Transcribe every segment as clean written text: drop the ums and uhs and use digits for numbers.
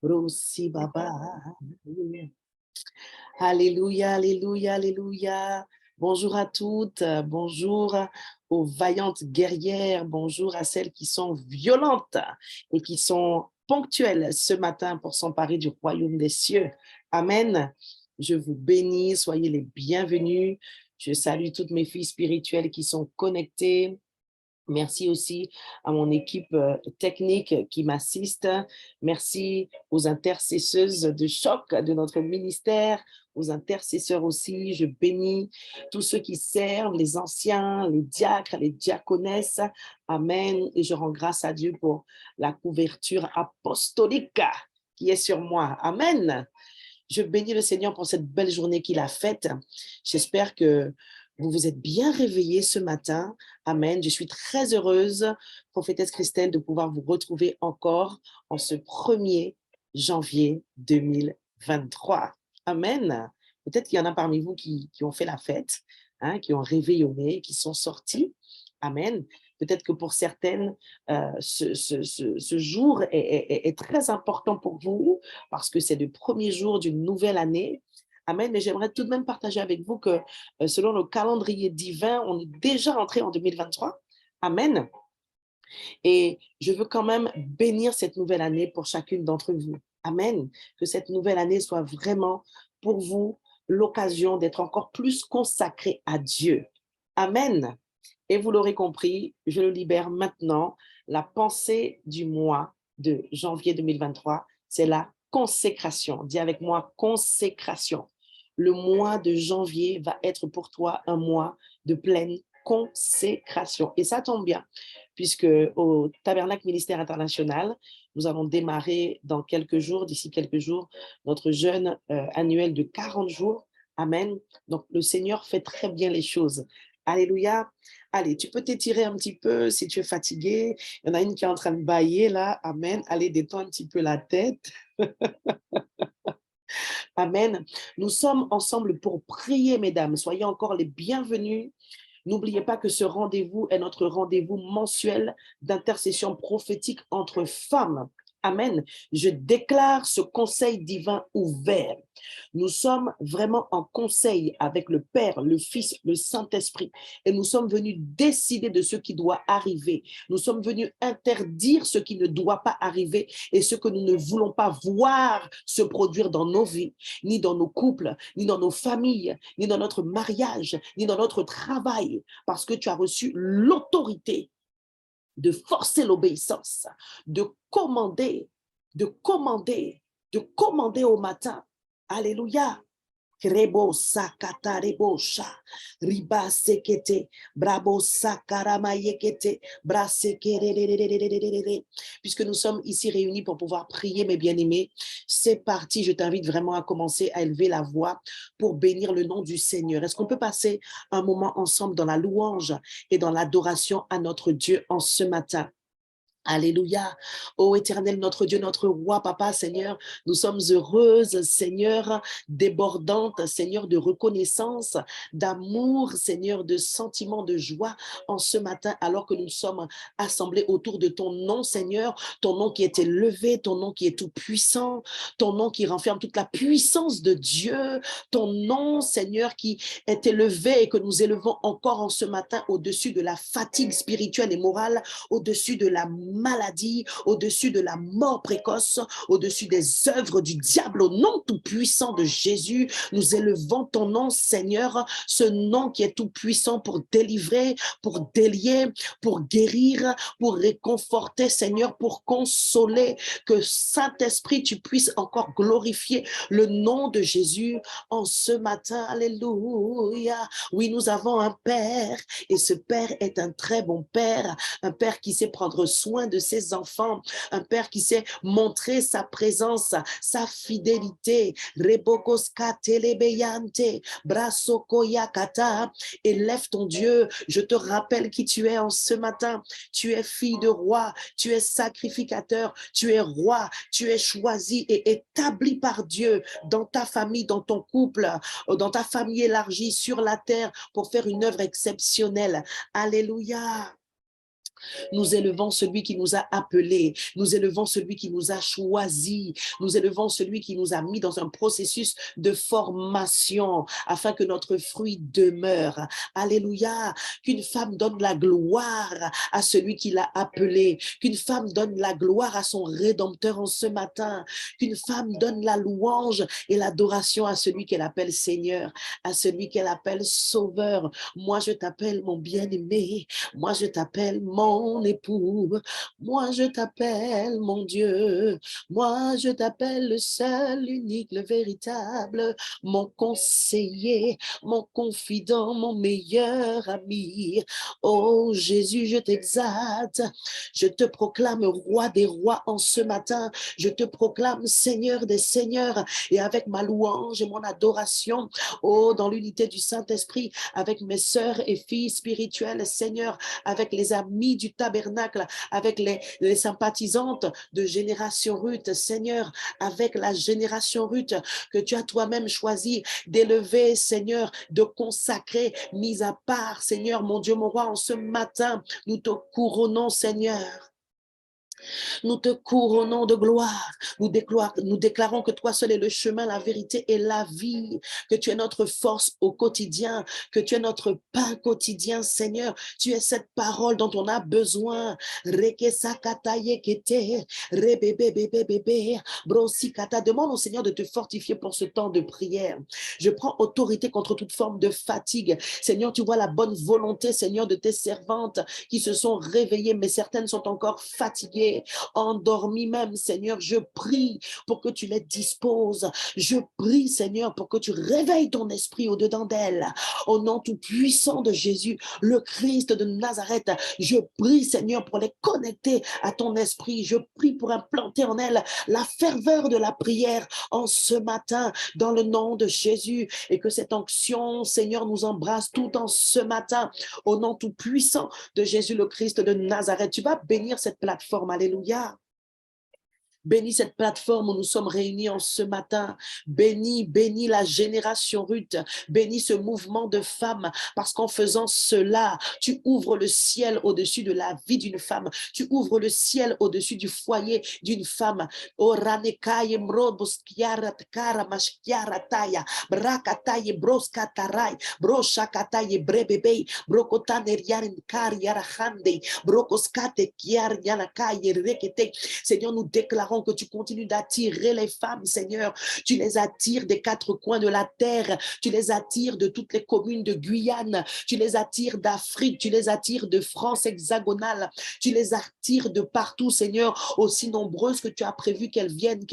Rosi Baba. Alléluia, alléluia, alléluia. Bonjour à toutes, bonjour aux vaillantes guerrières, bonjour à celles qui sont violentes et qui sont ponctuelles ce matin pour s'emparer du royaume des cieux. Amen. Je vous bénis, soyez les bienvenus. Je salue toutes mes filles spirituelles qui sont connectées. Merci aussi à mon équipe technique qui m'assiste. Merci aux intercesseuses de choc de notre ministère, aux intercesseurs aussi. Je bénis tous ceux qui servent, les anciens, les diacres, les diaconesses. Amen. Et je rends grâce à Dieu pour la couverture apostolique qui est sur moi. Amen. Je bénis le Seigneur pour cette belle journée qu'il a faite. J'espère que vous vous êtes bien réveillés ce matin. Amen. Je suis très heureuse, prophétesse Christelle, de pouvoir vous retrouver encore en ce 1er janvier 2023. Amen. Peut-être qu'il y en a parmi vous qui ont fait la fête, hein, qui ont réveillonné, qui sont sortis. Amen. Peut-être que pour certaines, ce jour est très important pour vous parce que c'est le premier jour d'une nouvelle année. Amen. Mais j'aimerais tout de même partager avec vous que selon le calendrier divin, on est déjà entré en 2023. Amen. Et je veux quand même bénir cette nouvelle année pour chacune d'entre vous. Amen. Que cette nouvelle année soit vraiment pour vous l'occasion d'être encore plus consacré à Dieu. Amen. Et vous l'aurez compris, je le libère maintenant. La pensée du mois de janvier 2023, c'est la consécration. Dis avec moi, consécration. Le mois de janvier va être pour toi un mois de pleine consécration. Et ça tombe bien, puisque au Tabernacle Ministère International, nous allons démarrer dans quelques jours, d'ici quelques jours, notre jeûne annuel de 40 jours. Amen. Donc, le Seigneur fait très bien les choses. Alléluia. Allez, tu peux t'étirer un petit peu si tu es fatigué. Il y en a une qui est en train de bâiller là. Amen. Allez, détends un petit peu la tête. Amen. Nous sommes ensemble pour prier, mesdames. Soyez encore les bienvenus. N'oubliez pas que ce rendez-vous est notre rendez-vous mensuel d'intercession prophétique entre femmes. Amen. Je déclare ce conseil divin ouvert. Nous sommes vraiment en conseil avec le Père, le Fils, le Saint-Esprit. Et nous sommes venus décider de ce qui doit arriver. Nous sommes venus interdire ce qui ne doit pas arriver et ce que nous ne voulons pas voir se produire dans nos vies, ni dans nos couples, ni dans nos familles, ni dans notre mariage, ni dans notre travail, parce que tu as reçu l'autorité de forcer l'obéissance, de commander, de commander, de commander au matin. Alléluia. Krebo sakata rebosha, riba sekete, brabo sakarama yekete, brasekererererererere. Puisque nous sommes ici réunis pour pouvoir prier, mes bien-aimés, c'est parti. Je t'invite vraiment à commencer à élever la voix pour bénir le nom du Seigneur. Est-ce qu'on peut passer un moment ensemble dans la louange et dans l'adoration à notre Dieu en ce matin? Alléluia. Ô Éternel, notre Dieu, notre roi, Papa, Seigneur, nous sommes heureuses, Seigneur, débordantes, Seigneur, de reconnaissance, d'amour, Seigneur, de sentiments de joie en ce matin, alors que nous sommes assemblés autour de ton nom, Seigneur, ton nom qui est élevé, ton nom qui est tout puissant, ton nom qui renferme toute la puissance de Dieu, ton nom, Seigneur, qui est élevé et que nous élevons encore en ce matin au-dessus de la fatigue spirituelle et morale, au-dessus de la maladie, au-dessus de la mort précoce, au-dessus des œuvres du diable, au nom tout-puissant de Jésus. Nous élevons ton nom, Seigneur, ce nom qui est tout-puissant pour délivrer, pour délier, pour guérir, pour réconforter, Seigneur, pour consoler. Que Saint-Esprit, tu puisses encore glorifier le nom de Jésus en ce matin. Alléluia. Oui, nous avons un Père et ce Père est un très bon Père, un Père qui sait prendre soin de ses enfants, un Père qui sait montrer sa présence, sa fidélité. Rebokoska telebeyante, brasokoyakata. Élève ton Dieu, je te rappelle qui tu es en ce matin. Tu es fille de roi, tu es sacrificateur, tu es roi, tu es choisi et établi par Dieu dans ta famille, dans ton couple, dans ta famille élargie sur la terre pour faire une œuvre exceptionnelle. Alléluia. Nous élevons celui qui nous a appelés. Nous élevons celui qui nous a choisis. Nous élevons celui qui nous a mis dans un processus de formation afin que notre fruit demeure. Alléluia. Qu'une femme donne la gloire à celui qui l'a appelé. Qu'une femme donne la gloire à son Rédempteur en ce matin. Qu'une femme donne la louange et l'adoration à celui qu'elle appelle Seigneur, à celui qu'elle appelle Sauveur. Moi, je t'appelle mon bien-aimé. Moi, je t'appelle mon époux. Moi, je t'appelle mon Dieu. Moi, je t'appelle le seul, l'unique, le véritable, mon conseiller, mon confident, mon meilleur ami. Oh Jésus, je t'exalte. Je te proclame roi des rois en ce matin. Je te proclame Seigneur des seigneurs. Et avec ma louange et mon adoration, oh, dans l'unité du Saint-Esprit, avec mes sœurs et filles spirituelles, Seigneur, avec les amis du tabernacle, avec les sympathisantes de Génération Ruth, Seigneur, avec la Génération Ruth que tu as toi-même choisi d'élever, Seigneur, de consacrer, mis à part, Seigneur, mon Dieu, mon roi, en ce matin, nous te couronnons, Seigneur. Nous te couronnons de gloire. Nous déclarons que toi seul est le chemin, la vérité et la vie, que tu es notre force au quotidien, que tu es notre pain quotidien, Seigneur. Tu es cette parole dont on a besoin. Demande au Seigneur de te fortifier pour ce temps de prière. Je prends autorité contre toute forme de fatigue. Seigneur, tu vois la bonne volonté, Seigneur, de tes servantes qui se sont réveillées, mais certaines sont encore fatiguées, endormies même. Seigneur, je prie pour que tu les disposes. Je prie, Seigneur, pour que tu réveilles ton esprit au-dedans d'elles. Au nom tout puissant de Jésus, le Christ de Nazareth, je prie, Seigneur, pour les connecter à ton esprit. Je prie pour implanter en elles la ferveur de la prière en ce matin, dans le nom de Jésus, et que cette onction, Seigneur, nous embrasse tout en ce matin, au nom tout puissant de Jésus le Christ de Nazareth. Tu vas bénir cette plateforme, alléluia. Bénis cette plateforme où nous sommes réunis en ce matin. Bénis la génération Ruth. Bénis ce mouvement de femmes, parce qu'en faisant cela, tu ouvres le ciel au-dessus de la vie d'une femme. Tu ouvres le ciel au-dessus du foyer d'une femme. Seigneur, nous déclarons que tu continues d'attirer les femmes, Seigneur. Tu les attires des quatre coins de la terre. Tu les attires de toutes les communes de Guyane. Tu les attires d'Afrique. Tu les attires de France hexagonale. Tu les attires de partout, Seigneur, aussi nombreuses que tu as prévu qu'elles viennent,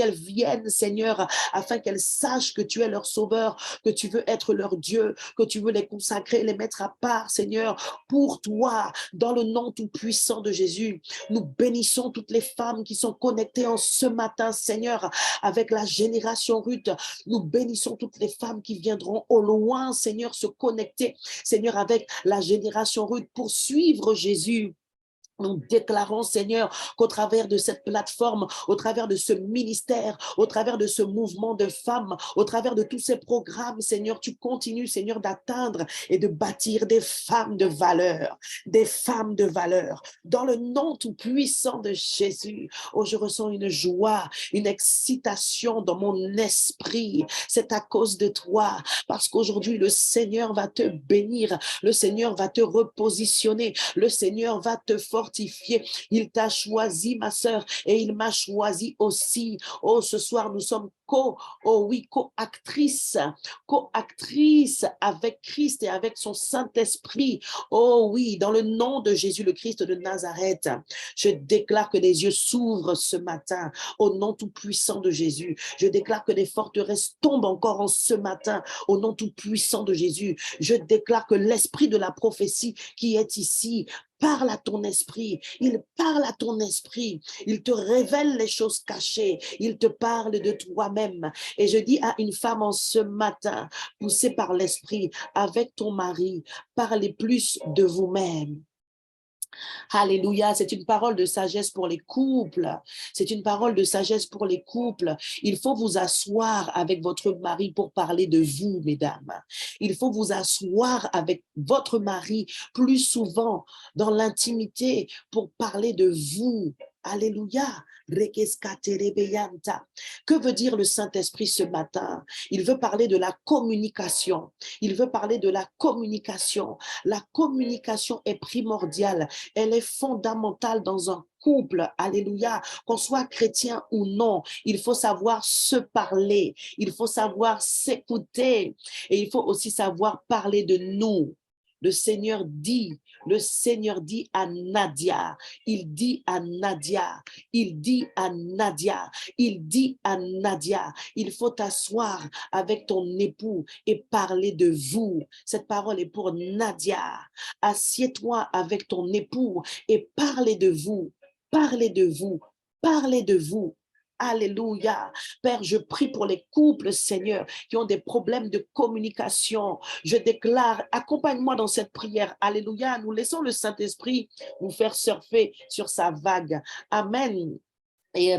Seigneur, afin qu'elles sachent que tu es leur sauveur, que tu veux être leur Dieu, que tu veux les consacrer, les mettre à part, Seigneur, pour toi, dans le nom tout puissant de Jésus. Nous bénissons toutes les femmes qui sont connectées en ce matin, Seigneur, avec la génération Ruth. Nous bénissons toutes les femmes qui viendront au loin, Seigneur, se connecter, Seigneur, avec la génération Ruth pour suivre Jésus. Nous déclarons, Seigneur, qu'au travers de cette plateforme, au travers de ce ministère, au travers de ce mouvement de femmes, au travers de tous ces programmes, Seigneur, tu continues, Seigneur, d'atteindre et de bâtir des femmes de valeur, des femmes de valeur. Dans le nom tout puissant de Jésus, oh, je ressens une joie, une excitation dans mon esprit. C'est à cause de toi, parce qu'aujourd'hui, le Seigneur va te bénir, le Seigneur va te repositionner, le Seigneur va te fortifier. Il t'a choisi, ma sœur, et il m'a choisi aussi. Oh, ce soir, nous sommes co-actrices avec Christ et avec son Saint-Esprit. Oh oui, dans le nom de Jésus le Christ de Nazareth, je déclare que les yeux s'ouvrent ce matin au nom tout puissant de Jésus. Je déclare que les forteresses tombent encore en ce matin au nom tout puissant de Jésus. Je déclare que l'esprit de la prophétie qui est ici parle à ton esprit, il parle à ton esprit, il te révèle les choses cachées, il te parle de toi-même. Et je dis à une femme en ce matin, poussée par l'esprit, avec ton mari, parlez plus de vous-même. Alléluia, c'est une parole de sagesse pour les couples. C'est une parole de sagesse pour les couples. Il faut vous asseoir avec votre mari pour parler de vous, mesdames. Il faut vous asseoir avec votre mari plus souvent dans l'intimité pour parler de vous. Alléluia. Que veut dire le Saint-Esprit ce matin? Il veut parler de la communication. Il veut parler de la communication. La communication est primordiale. Elle est fondamentale dans un couple, alléluia, qu'on soit chrétien ou non, il faut savoir se parler, il faut savoir s'écouter et il faut aussi savoir parler de nous. Le Seigneur dit à Nadia, il dit à Nadia, il dit à Nadia, il dit à Nadia, il faut t'asseoir avec ton époux et parler de vous. Cette parole est pour Nadia. Assieds-toi avec ton époux et parlez de vous, parlez de vous, parlez de vous. Alléluia. Père, je prie pour les couples, Seigneur, qui ont des problèmes de communication. Je déclare, accompagne-moi dans cette prière. Alléluia. Nous laissons le Saint-Esprit nous faire surfer sur sa vague. Amen. Nous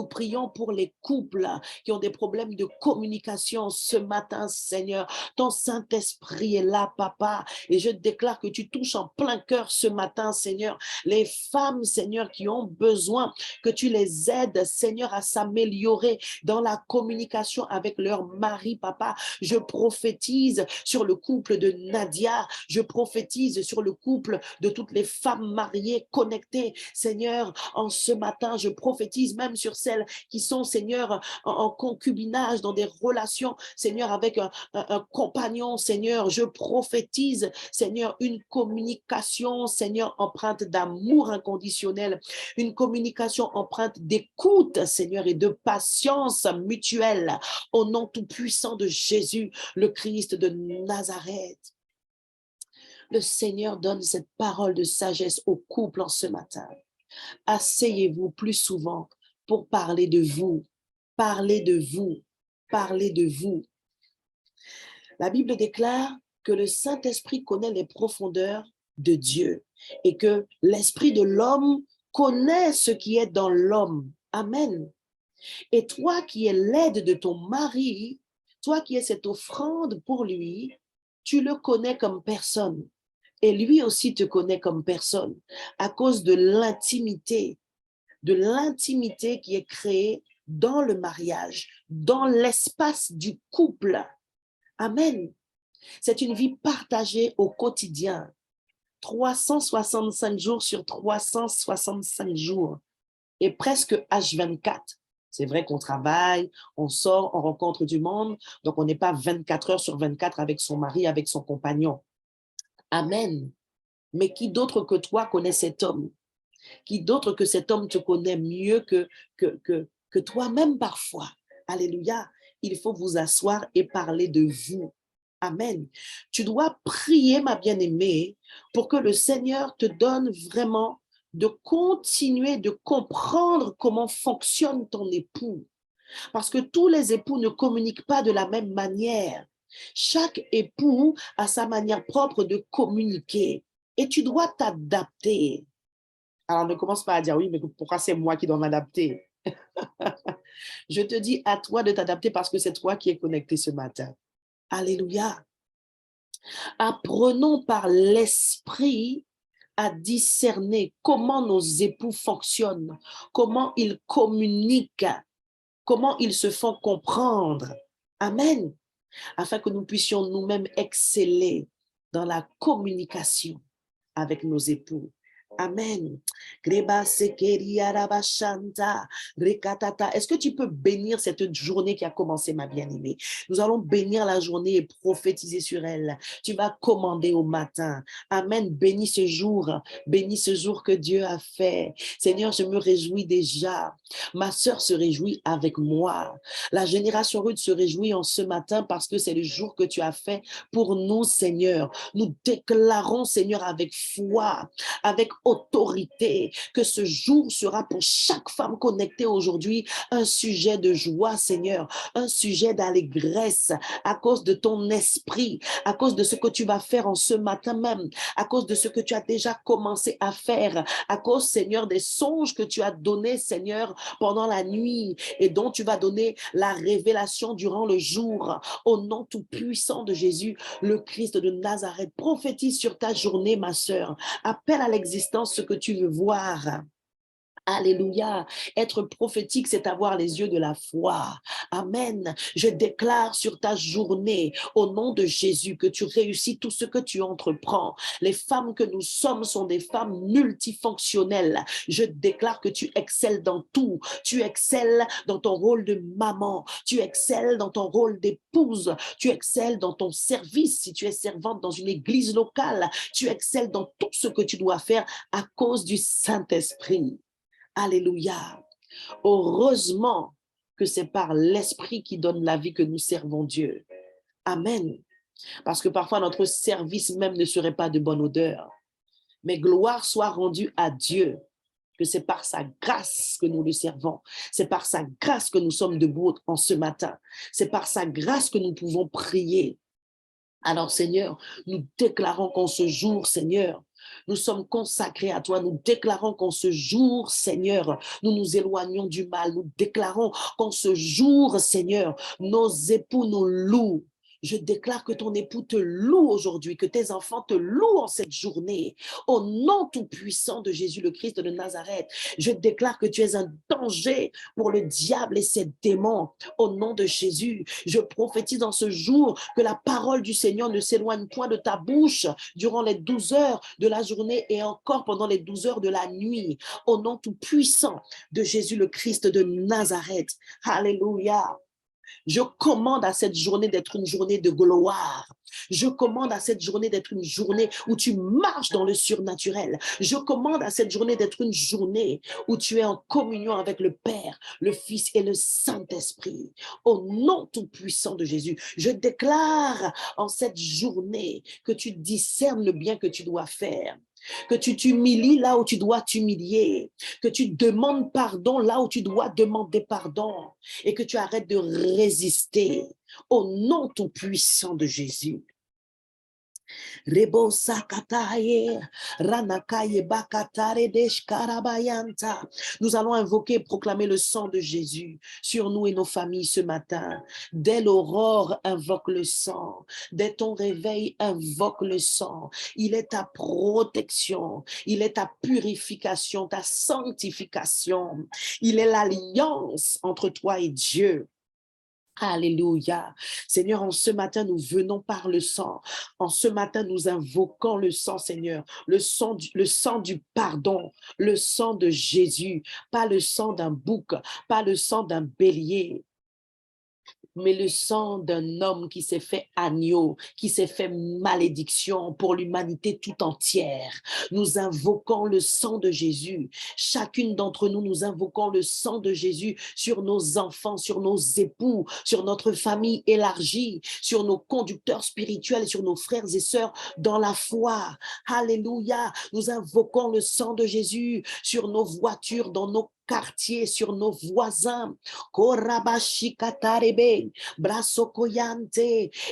prions pour les couples qui ont des problèmes de communication ce matin, Seigneur. Ton Saint-Esprit est là, papa, et je déclare que tu touches en plein cœur ce matin, Seigneur. Les femmes, Seigneur, qui ont besoin que tu les aides, Seigneur, à s'améliorer dans la communication avec leur mari, papa. Je prophétise sur le couple de Nadia, je prophétise sur le couple de toutes les femmes mariées connectées. Seigneur, en ce matin, je prophétise même sur celles qui sont, Seigneur, en concubinage, dans des relations, Seigneur, avec un compagnon, Seigneur. Je prophétise, Seigneur, une communication, Seigneur, empreinte d'amour inconditionnel, une communication empreinte d'écoute, Seigneur, et de patience mutuelle, au nom tout-puissant de Jésus, le Christ de Nazareth. Le Seigneur donne cette parole de sagesse au couple en ce matin. Asseyez-vous plus souvent pour parler de vous. Parlez de vous. Parlez de vous. La Bible déclare que le Saint-Esprit connaît les profondeurs de Dieu et que l'esprit de l'homme connaît ce qui est dans l'homme. Amen. Et toi qui es l'aide de ton mari, toi qui es cette offrande pour lui, tu le connais comme personne. Et lui aussi te connaît comme personne à cause de l'intimité qui est créée dans le mariage, dans l'espace du couple. Amen. C'est une vie partagée au quotidien, 365 jours sur 365 jours et presque H24. C'est vrai qu'on travaille, on sort, on rencontre du monde, donc on n'est pas 24 heures sur 24 avec son mari, avec son compagnon. Amen. Mais qui d'autre que toi connaît cet homme? Qui d'autre que cet homme te connaît mieux que toi-même parfois? Alléluia. Il faut vous asseoir et parler de vous. Amen. Tu dois prier, ma bien-aimée, pour que le Seigneur te donne vraiment de continuer de comprendre comment fonctionne ton époux. Parce que tous les époux ne communiquent pas de la même manière. Chaque époux a sa manière propre de communiquer et tu dois t'adapter. Alors ne commence pas à dire oui, mais pourquoi c'est moi qui dois m'adapter? Je te dis à toi de t'adapter parce que c'est toi qui es connecté ce matin. Alléluia. Apprenons par l'esprit à discerner comment nos époux fonctionnent, comment ils communiquent, comment ils se font comprendre. Amen. Afin que nous puissions nous-mêmes exceller dans la communication avec nos époux. Amen. Est-ce que tu peux bénir cette journée qui a commencé, ma bien-aimée? Nous allons bénir la journée et prophétiser sur elle. Tu vas commander au matin. Amen. Bénis ce jour que Dieu a fait. Seigneur, je me réjouis déjà. Ma sœur se réjouit avec moi. La génération Ruth se réjouit en ce matin parce que c'est le jour que tu as fait pour nous, Seigneur. Nous déclarons, Seigneur, avec foi, avec autorité, que ce jour sera pour chaque femme connectée aujourd'hui un sujet de joie, Seigneur, un sujet d'allégresse à cause de ton esprit, à cause de ce que tu vas faire en ce matin même, à cause de ce que tu as déjà commencé à faire, à cause, Seigneur, des songes que tu as donnés, Seigneur, pendant la nuit et dont tu vas donner la révélation durant le jour. Au nom tout puissant de Jésus, le Christ de Nazareth, prophétise sur ta journée, ma sœur. Appelle à l'existence ce que tu veux voir. Alléluia. Être prophétique, c'est avoir les yeux de la foi. Amen. Je déclare sur ta journée, au nom de Jésus, que tu réussis tout ce que tu entreprends. Les femmes que nous sommes sont des femmes multifonctionnelles. Je déclare que tu excelles dans tout. Tu excelles dans ton rôle de maman. Tu excelles dans ton rôle d'épouse. Tu excelles dans ton service. Si tu es servante dans une église locale, tu excelles dans tout ce que tu dois faire à cause du Saint-Esprit. Alléluia. Heureusement que c'est par l'Esprit qui donne la vie que nous servons Dieu. Amen. Parce que parfois notre service même ne serait pas de bonne odeur. Mais gloire soit rendue à Dieu, que c'est par sa grâce que nous le servons. C'est par sa grâce que nous sommes debout en ce matin. C'est par sa grâce que nous pouvons prier. Alors Seigneur, nous déclarons qu'en ce jour, Seigneur, nous sommes consacrés à toi. Nous déclarons qu'en ce jour, Seigneur, nous nous éloignons du mal. Nous déclarons qu'en ce jour, Seigneur, nos époux nous louent. Je déclare que ton époux te loue aujourd'hui, que tes enfants te louent en cette journée. Au nom tout-puissant de Jésus le Christ de Nazareth, je déclare que tu es un danger pour le diable et ses démons. Au nom de Jésus, je prophétise dans ce jour que la parole du Seigneur ne s'éloigne point de ta bouche durant les 12 heures de la journée et encore pendant les 12 heures de la nuit. Au nom tout-puissant de Jésus le Christ de Nazareth. Alléluia. Je commande à cette journée d'être une journée de gloire. Je commande à cette journée d'être une journée où tu marches dans le surnaturel. Je commande à cette journée d'être une journée où tu es en communion avec le Père, le Fils et le Saint-Esprit. Au nom tout-puissant de Jésus, je déclare en cette journée que tu discernes le bien que tu dois faire, que tu t'humilies là où tu dois t'humilier, que tu demandes pardon là où tu dois demander pardon et que tu arrêtes de résister au nom tout-puissant de Jésus. Nous allons invoquer et proclamer le sang de Jésus sur nous et nos familles ce matin. Dès l'aurore, invoque le sang. Dès ton réveil, invoque le sang. Il est ta protection. Il est ta purification, ta sanctification. Il est l'alliance entre toi et Dieu. Alléluia. Seigneur, en ce matin, nous venons par le sang. En ce matin, nous invoquons le sang, Seigneur, le sang du pardon, le sang de Jésus, pas le sang d'un bouc, pas le sang d'un bélier, mais le sang d'un homme qui s'est fait agneau, qui s'est fait malédiction pour l'humanité tout entière. Nous invoquons le sang de Jésus. Chacune d'entre nous, nous invoquons le sang de Jésus sur nos enfants, sur nos époux, sur notre famille élargie, sur nos conducteurs spirituels, sur nos frères et sœurs dans la foi. Alléluia. Nous invoquons le sang de Jésus sur nos voitures, dans nos quartiers, sur nos voisins.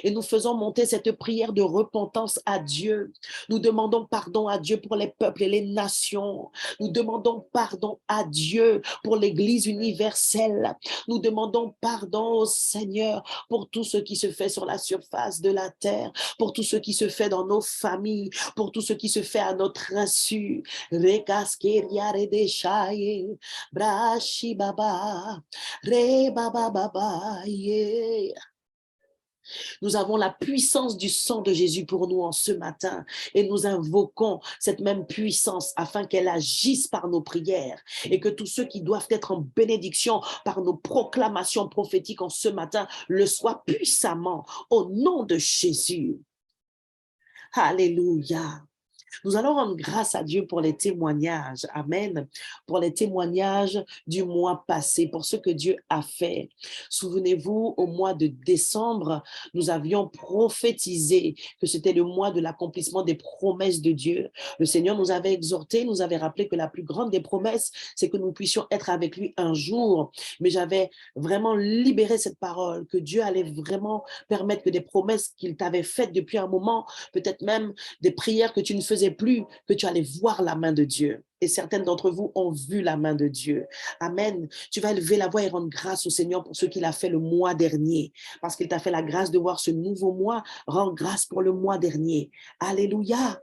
Et nous faisons monter cette prière de repentance à Dieu. Nous demandons pardon à Dieu pour les peuples et les nations. Nous demandons pardon à Dieu pour l'Église universelle. Nous demandons pardon au Seigneur pour tout ce qui se fait sur la surface de la terre, pour tout ce qui se fait dans nos familles, pour tout ce qui se fait à notre insu. Brashi baba, re baba baba, yeah. Nous avons la puissance du sang de Jésus pour nous en ce matin et nous invoquons cette même puissance afin qu'elle agisse par nos prières et que tous ceux qui doivent être en bénédiction par nos proclamations prophétiques en ce matin le soient puissamment au nom de Jésus. Alléluia. Nous allons rendre grâce à Dieu pour les témoignages. Amen. Pour les témoignages du mois passé, pour ce que Dieu a fait. Souvenez-vous, au mois de décembre, nous avions prophétisé que c'était le mois de l'accomplissement des promesses de Dieu. Le Seigneur nous avait exhortés, nous avait rappelé que la plus grande des promesses, c'est que nous puissions être avec lui un jour. Mais j'avais vraiment libéré cette parole, que Dieu allait vraiment permettre que des promesses qu'il t'avait faites depuis un moment, peut-être même des prières que tu ne faisais plus, que tu allais voir la main de Dieu. Et certaines d'entre vous ont vu la main de Dieu. Amen. Tu vas élever la voix et rendre grâce au Seigneur pour ce qu'il a fait le mois dernier. Parce qu'il t'a fait la grâce de voir ce nouveau mois. Rends grâce pour le mois dernier. Alléluia.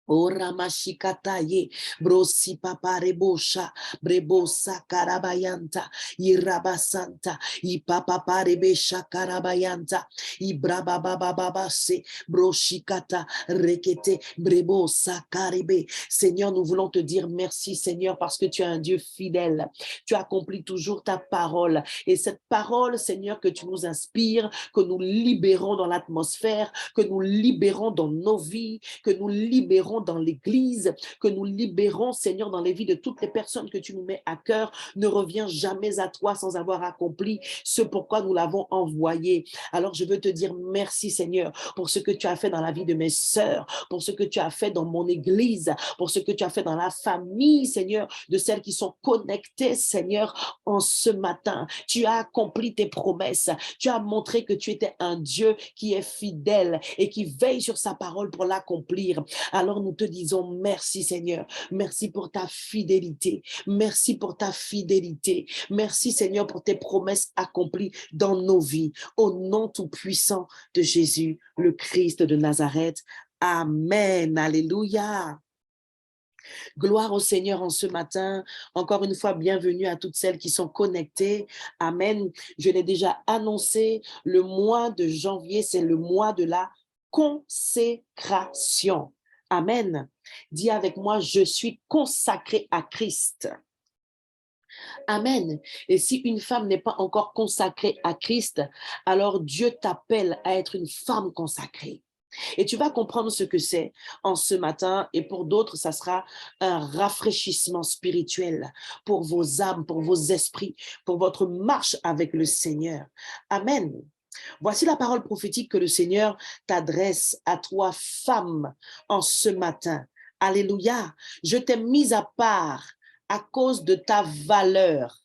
Ora mashikataye, brosi paparebosha, brebosa karabayanta, irabasanta, ipapaparebesha karabayanta, ibrababababase, broshikata, rekete, brebosa karebe. Seigneur, nous voulons te dire merci, Seigneur, parce que tu es un Dieu fidèle. Tu accomplis toujours ta parole. Et cette parole, Seigneur, que tu nous inspires, que nous libérons dans l'atmosphère, que nous libérons dans nos vies, que nous libérons dans l'église, que nous libérons, Seigneur, dans les vies de toutes les personnes que tu nous mets à cœur, ne revient jamais à toi sans avoir accompli ce pourquoi nous l'avons envoyé. Alors, je veux te dire merci, Seigneur, pour ce que tu as fait dans la vie de mes sœurs, pour ce que tu as fait dans mon église, pour ce que tu as fait dans la famille, Seigneur, de celles qui sont connectées, Seigneur, en ce matin. Tu as accompli tes promesses. Tu as montré que tu étais un Dieu qui est fidèle et qui veille sur sa parole pour l'accomplir. Alors nous te disons merci, Seigneur. Merci pour ta fidélité. Merci pour ta fidélité. Merci, Seigneur, pour tes promesses accomplies dans nos vies. Au nom tout-puissant de Jésus, le Christ de Nazareth. Amen. Alléluia. Gloire au Seigneur en ce matin. Encore une fois, bienvenue à toutes celles qui sont connectées. Amen. Je l'ai déjà annoncé, le mois de janvier, c'est le mois de la consécration. Amen. Dis avec moi, je suis consacrée à Christ. Amen. Et si une femme n'est pas encore consacrée à Christ, alors Dieu t'appelle à être une femme consacrée. Et tu vas comprendre ce que c'est en ce matin, et pour d'autres, ça sera un rafraîchissement spirituel pour vos âmes, pour vos esprits, pour votre marche avec le Seigneur. Amen. Voici la parole prophétique que le Seigneur t'adresse à toi, femme, en ce matin. Alléluia. Je t'ai mise à part à cause de ta valeur.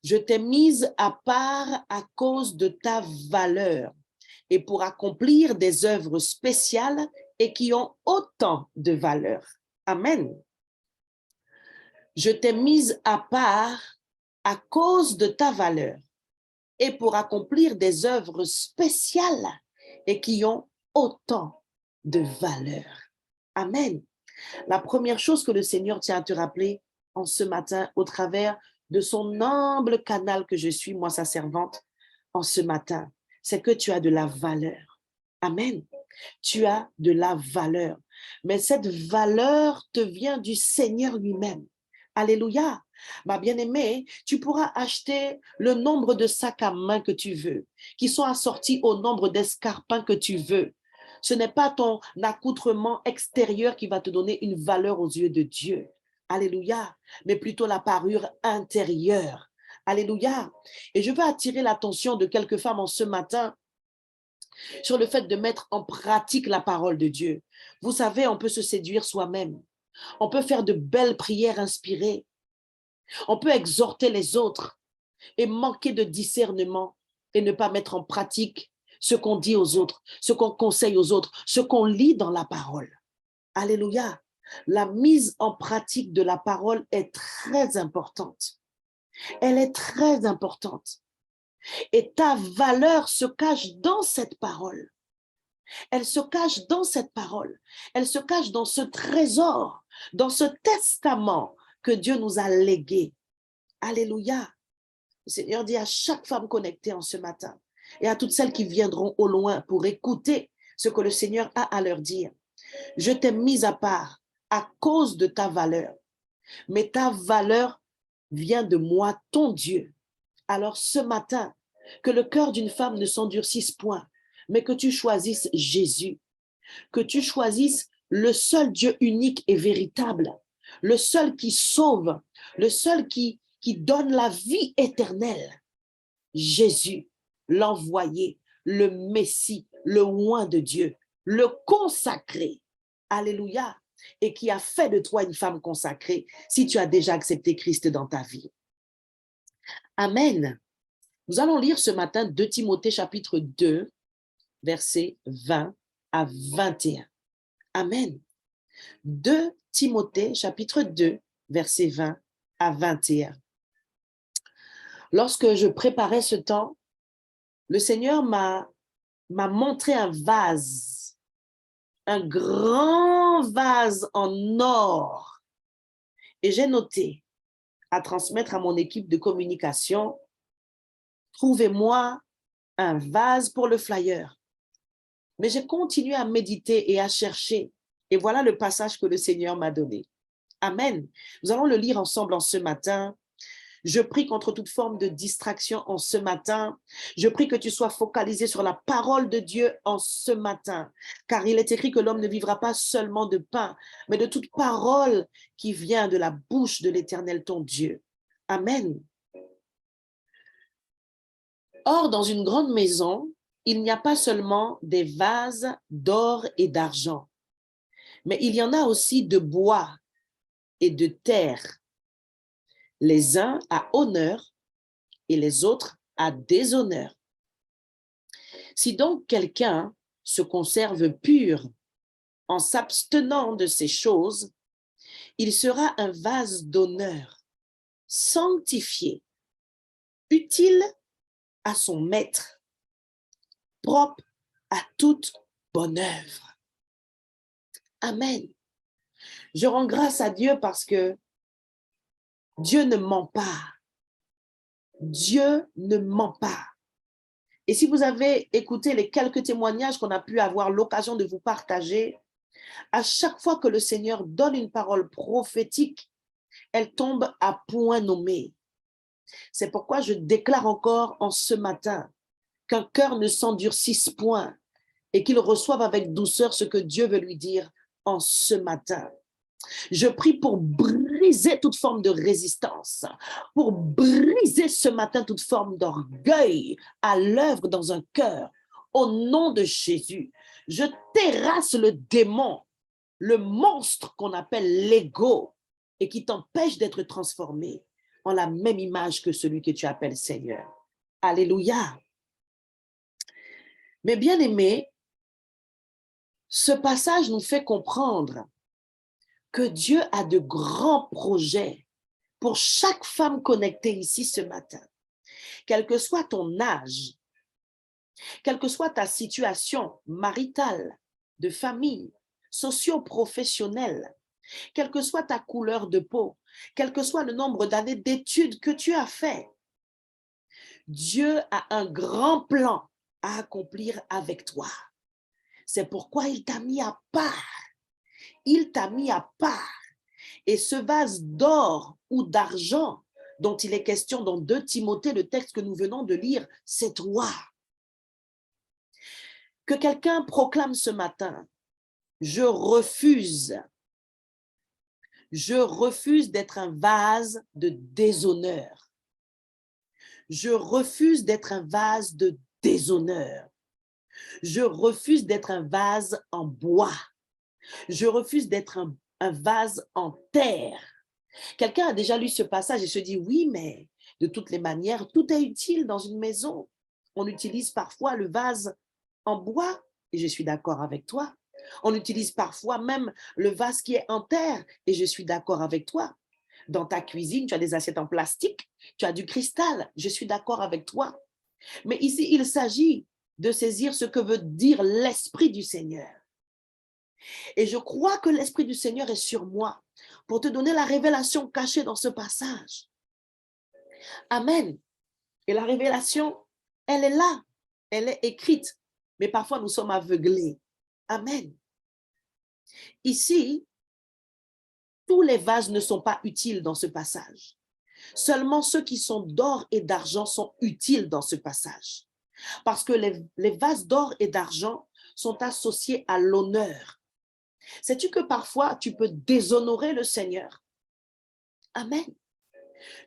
Je t'ai mise à part à cause de ta valeur et pour accomplir des œuvres spéciales et qui ont autant de valeur. Amen. Je t'ai mise à part à cause de ta valeur et pour accomplir des œuvres spéciales et qui ont autant de valeur. Amen. La première chose que le Seigneur tient à te rappeler en ce matin au travers de son humble canal que je suis, moi sa servante, en ce matin, c'est que tu as de la valeur. Amen. Tu as de la valeur. Mais cette valeur te vient du Seigneur lui-même. Alléluia. Ma bien-aimée, tu pourras acheter le nombre de sacs à main que tu veux, qui sont assortis au nombre d'escarpins que tu veux. Ce n'est pas ton accoutrement extérieur qui va te donner une valeur aux yeux de Dieu. Alléluia. Mais plutôt la parure intérieure. Alléluia. Et je veux attirer l'attention de quelques femmes en ce matin sur le fait de mettre en pratique la parole de Dieu. Vous savez, on peut se séduire soi-même. On peut faire de belles prières inspirées. On peut exhorter les autres et manquer de discernement et ne pas mettre en pratique ce qu'on dit aux autres, ce qu'on conseille aux autres, ce qu'on lit dans la parole. Alléluia. La mise en pratique de la parole est très importante. Elle est très importante. Et ta valeur se cache dans cette parole. Elle se cache dans cette parole. Elle se cache dans ce trésor, dans ce testament que Dieu nous a légué. Alléluia. Le Seigneur dit à chaque femme connectée en ce matin et à toutes celles qui viendront au loin pour écouter ce que le Seigneur a à leur dire. Je t'ai mise à part à cause de ta valeur, mais ta valeur vient de moi, ton Dieu. Alors ce matin, que le cœur d'une femme ne s'endurcisse point, mais que tu choisisses Jésus, que tu choisisses le seul Dieu unique et véritable, le seul qui sauve, le seul qui donne la vie éternelle, Jésus, l'envoyé, le Messie, le oint de Dieu, le consacré, alléluia, et qui a fait de toi une femme consacrée si tu as déjà accepté Christ dans ta vie. Amen. Nous allons lire ce matin 2 Timothée chapitre 2, versets 20 à 21. Amen. 2 Timothée chapitre 2, versets 20 à 21. Lorsque je préparais ce temps, le Seigneur m'a montré un vase, un grand vase en or. Et j'ai noté à transmettre à mon équipe de communication, trouvez-moi un vase pour le flyer. Mais j'ai continué à méditer et à chercher. Et voilà le passage que le Seigneur m'a donné. Amen. Nous allons le lire ensemble en ce matin. Je prie contre toute forme de distraction en ce matin. Je prie que tu sois focalisé sur la parole de Dieu en ce matin. Car il est écrit que l'homme ne vivra pas seulement de pain, mais de toute parole qui vient de la bouche de l'Éternel ton Dieu. Amen. Or, dans une grande maison, il n'y a pas seulement des vases d'or et d'argent, mais il y en a aussi de bois et de terre, les uns à honneur et les autres à déshonneur. Si donc quelqu'un se conserve pur en s'abstenant de ces choses, il sera un vase d'honneur, sanctifié, utile à son maître, propre à toute bonne œuvre. Amen. Je rends grâce à Dieu parce que Dieu ne ment pas. Dieu ne ment pas. Et si vous avez écouté les quelques témoignages qu'on a pu avoir l'occasion de vous partager, à chaque fois que le Seigneur donne une parole prophétique, elle tombe à point nommé. C'est pourquoi je déclare encore en ce matin qu'un cœur ne s'endurcisse point et qu'il reçoive avec douceur ce que Dieu veut lui dire en ce matin. Je prie pour briser toute forme de résistance, pour briser ce matin toute forme d'orgueil à l'œuvre dans un cœur. Au nom de Jésus, je terrasse le démon, le monstre qu'on appelle l'ego et qui t'empêche d'être transformé en la même image que celui que tu appelles Seigneur. Alléluia. Mais bien aimés, ce passage nous fait comprendre que Dieu a de grands projets pour chaque femme connectée ici ce matin. Quel que soit ton âge, quelle que soit ta situation maritale, de famille, socio-professionnelle, quelle que soit ta couleur de peau, quel que soit le nombre d'années d'études que tu as fait, Dieu a un grand plan à accomplir avec toi. C'est pourquoi il t'a mis à part. Il t'a mis à part. Et ce vase d'or ou d'argent dont il est question dans 2 Timothée, le texte que nous venons de lire, c'est toi. Que quelqu'un proclame ce matin, je refuse d'être un vase de déshonneur. Je refuse d'être un vase de déshonneur. Je refuse d'être un vase en bois. Je refuse d'être un vase en terre. Quelqu'un a déjà lu ce passage et se dit, oui, mais de toutes les manières, tout est utile dans une maison. On utilise parfois le vase en bois, et je suis d'accord avec toi. On utilise parfois même le vase qui est en terre, et je suis d'accord avec toi. Dans ta cuisine, tu as des assiettes en plastique, tu as du cristal, je suis d'accord avec toi. Mais ici, il s'agit de saisir ce que veut dire l'Esprit du Seigneur. Et je crois que l'Esprit du Seigneur est sur moi pour te donner la révélation cachée dans ce passage. Amen. Et la révélation, elle est là, elle est écrite, mais parfois nous sommes aveuglés. Amen. Ici, tous les vases ne sont pas utiles dans ce passage. Seulement ceux qui sont d'or et d'argent sont utiles dans ce passage. Parce que les vases d'or et d'argent sont associés à l'honneur. Sais-tu que parfois, tu peux déshonorer le Seigneur? Amen.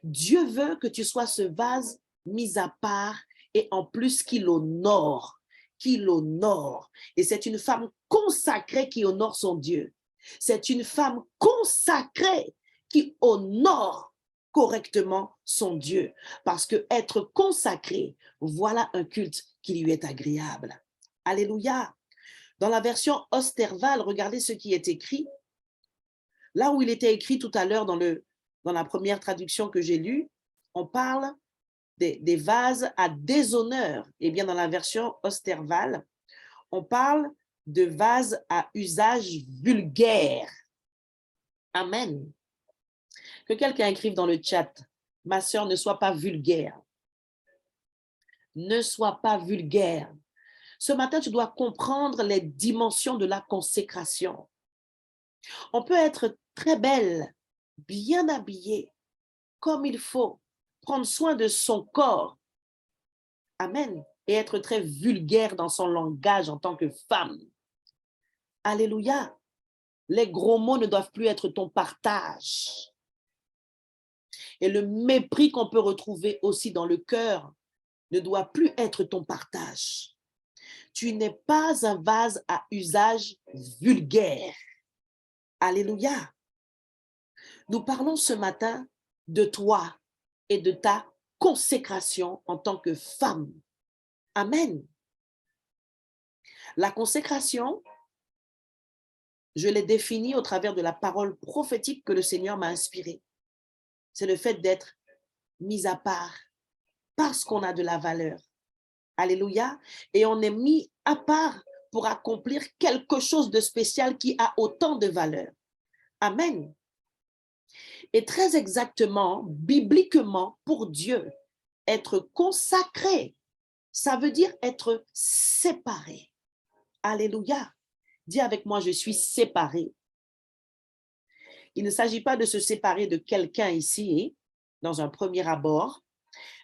Dieu veut que tu sois ce vase mis à part et en plus qu'il honore. Qu'il honore. Et c'est une femme consacrée qui honore son Dieu. C'est une femme consacrée qui honore correctement son Dieu. Parce que être consacré, voilà un culte qui lui est agréable. Alléluia. Dans la version Osterval, regardez ce qui est écrit. Là où il était écrit tout à l'heure dans la première traduction que j'ai lue, on parle des vases à déshonneur. Eh bien, dans la version Osterval, on parle de vases à usage vulgaire. Amen. Que quelqu'un écrive dans le chat, ma sœur, ne sois pas vulgaire. Ne sois pas vulgaire. Ce matin, tu dois comprendre les dimensions de la consécration. On peut être très belle, bien habillée, comme il faut, prendre soin de son corps. Amen. Et être très vulgaire dans son langage en tant que femme. Alléluia. Les gros mots ne doivent plus être ton partage. Et le mépris qu'on peut retrouver aussi dans le cœur ne doit plus être ton partage. Tu n'es pas un vase à usage vulgaire. Alléluia. Nous parlons ce matin de toi et de ta consécration en tant que femme. Amen. La consécration, je l'ai définie au travers de la parole prophétique que le Seigneur m'a inspirée. C'est le fait d'être mis à part parce qu'on a de la valeur. Alléluia. Et on est mis à part pour accomplir quelque chose de spécial qui a autant de valeur. Amen. Et très exactement, bibliquement, pour Dieu, être consacré, ça veut dire être séparé. Alléluia. Dis avec moi, je suis séparé. Il ne s'agit pas de se séparer de quelqu'un ici, dans un premier abord,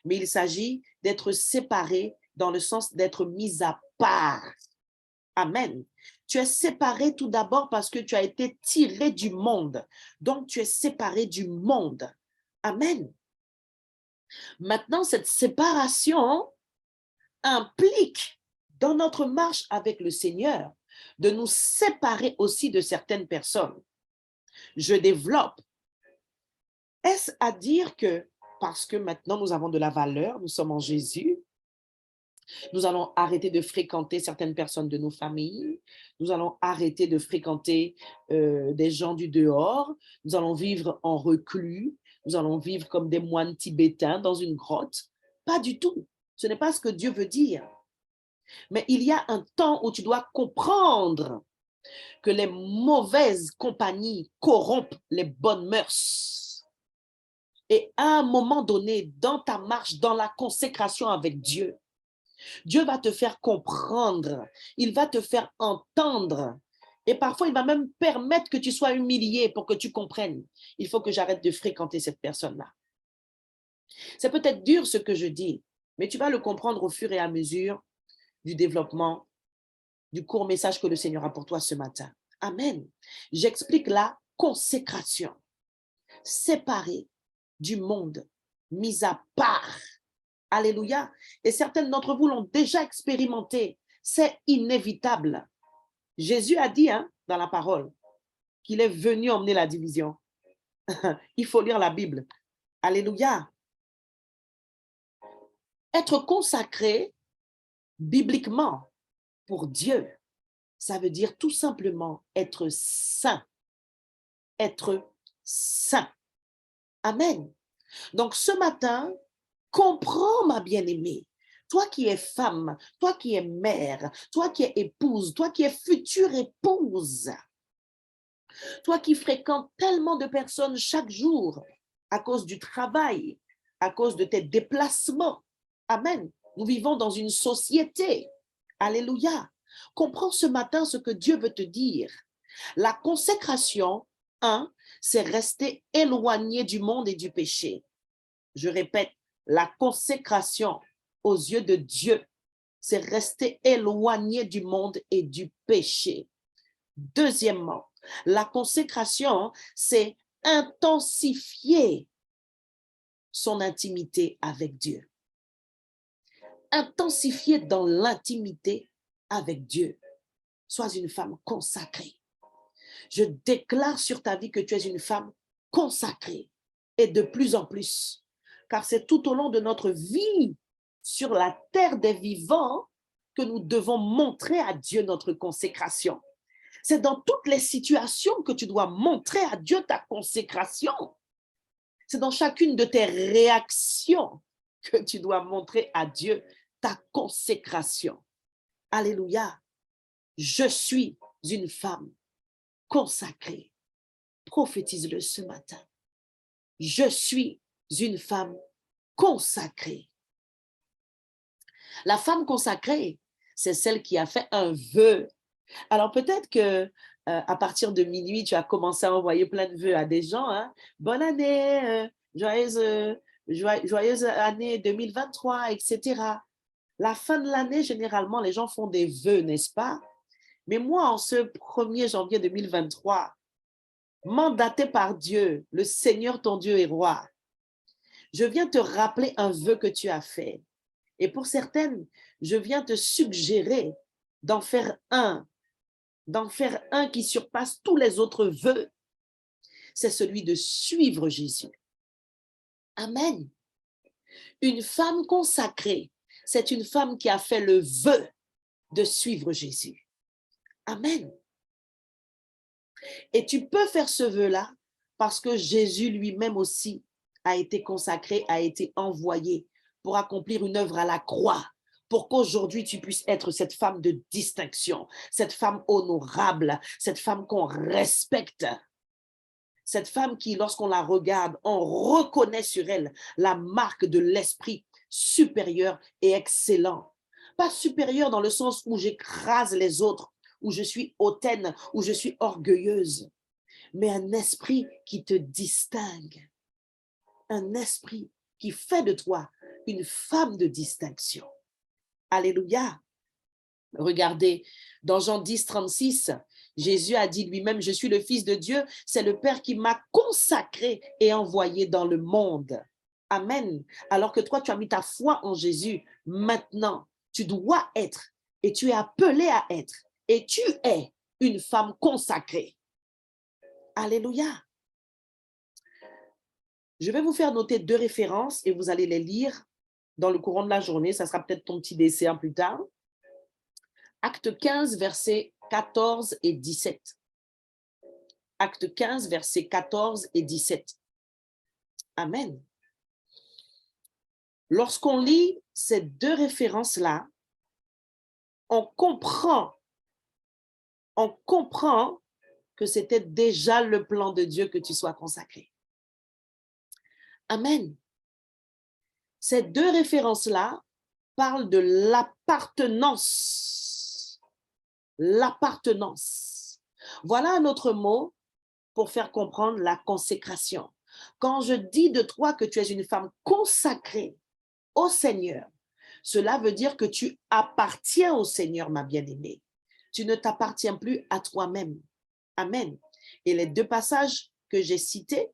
mais il s'agit d'être séparé dans le sens d'être mis à part. Amen. Tu es séparé tout d'abord parce que tu as été tiré du monde. Donc, tu es séparé du monde. Amen. Maintenant, cette séparation implique, dans notre marche avec le Seigneur, de nous séparer aussi de certaines personnes. Je développe. Est-ce à dire que parce que maintenant nous avons de la valeur, nous sommes en Jésus, nous allons arrêter de fréquenter certaines personnes de nos familles, nous allons arrêter de fréquenter des gens du dehors, nous allons vivre en reclus, nous allons vivre comme des moines tibétains dans une grotte? Pas du tout. Ce n'est pas ce que Dieu veut dire. Mais il y a un temps où tu dois comprendre que les mauvaises compagnies corrompent les bonnes mœurs. Et à un moment donné, dans ta marche, dans la consécration avec Dieu, Dieu va te faire comprendre, il va te faire entendre. Et parfois, il va même permettre que tu sois humilié pour que tu comprennes. Il faut que j'arrête de fréquenter cette personne-là. C'est peut-être dur ce que je dis, mais tu vas le comprendre au fur et à mesure du développement, du court message que le Seigneur a pour toi ce matin. Amen. J'explique la consécration, séparée du monde, mise à part. Alléluia. Et certaines d'entre vous l'ont déjà expérimenté. C'est inévitable. Jésus a dit dans la parole qu'il est venu emmener la division. Il faut lire la Bible. Alléluia. Être consacré bibliquement pour Dieu, ça veut dire tout simplement être saint. Être saint. Amen. Donc ce matin, comprends, ma bien-aimée, toi qui es femme, toi qui es mère, toi qui es épouse, toi qui es future épouse, toi qui fréquentes tellement de personnes chaque jour à cause du travail, à cause de tes déplacements. Amen. Nous vivons dans une société. Alléluia. Comprends ce matin ce que Dieu veut te dire. La consécration, c'est rester éloigné du monde et du péché. Je répète, la consécration aux yeux de Dieu, c'est rester éloigné du monde et du péché. Deuxièmement, La consécration, c'est intensifier son intimité avec Dieu. Intensifier dans l'intimité avec Dieu. Sois une femme consacrée. Je déclare sur ta vie que tu es une femme consacrée et de plus en plus, car c'est tout au long de notre vie sur la terre des vivants que nous devons montrer à Dieu notre consécration. C'est dans toutes les situations que tu dois montrer à Dieu ta consécration. C'est dans chacune de tes réactions que tu dois montrer à Dieu ta consécration. Alléluia. Je suis une femme consacrée. Prophétise-le ce matin. Je suis une femme consacrée. La femme consacrée, c'est celle qui a fait un vœu. Alors peut-être que à partir de minuit, tu as commencé à envoyer plein de vœux à des gens. Hein? Bonne année, joyeuse année 2023, etc. La fin de l'année, généralement, les gens font des vœux, n'est-ce pas? Mais moi, en ce 1er janvier 2023, mandaté par Dieu, le Seigneur ton Dieu est roi, je viens te rappeler un vœu que tu as fait. Et pour certaines, je viens te suggérer d'en faire un qui surpasse tous les autres vœux. C'est celui de suivre Jésus. Amen. Une femme consacrée, c'est une femme qui a fait le vœu de suivre Jésus. Amen. Et tu peux faire ce vœu-là parce que Jésus lui-même aussi a été consacré, a été envoyé pour accomplir une œuvre à la croix, pour qu'aujourd'hui tu puisses être cette femme de distinction, cette femme honorable, cette femme qu'on respecte, cette femme qui, lorsqu'on la regarde, on reconnaît sur elle la marque de l'esprit supérieur et excellent. Pas supérieur dans le sens où j'écrase les autres, où je suis hautaine, où je suis orgueilleuse, mais un esprit qui te distingue, un esprit qui fait de toi une femme de distinction. Alléluia. Regardez, dans Jean 10, 36, Jésus a dit lui-même, je suis le Fils de Dieu, c'est le Père qui m'a consacré et envoyé dans le monde. Amen. Alors que toi, tu as mis ta foi en Jésus, maintenant, tu dois être et tu es appelé à être et tu es une femme consacrée. Alléluia. Je vais vous faire noter 2 références et vous allez les lire dans le courant de la journée. Ça sera peut-être ton petit dessert plus tard. Acte 15, versets 14 et 17. Acte 15, versets 14 et 17. Amen. Lorsqu'on lit ces 2 références-là, on comprend que c'était déjà le plan de Dieu que tu sois consacré. Amen. Ces 2 références-là parlent de l'appartenance. L'appartenance. Voilà un autre mot pour faire comprendre la consécration. Quand je dis de toi que tu es une femme consacrée au Seigneur, cela veut dire que tu appartiens au Seigneur, ma bien-aimée. Tu ne t'appartiens plus à toi-même. Amen. Et les 2 passages que j'ai cités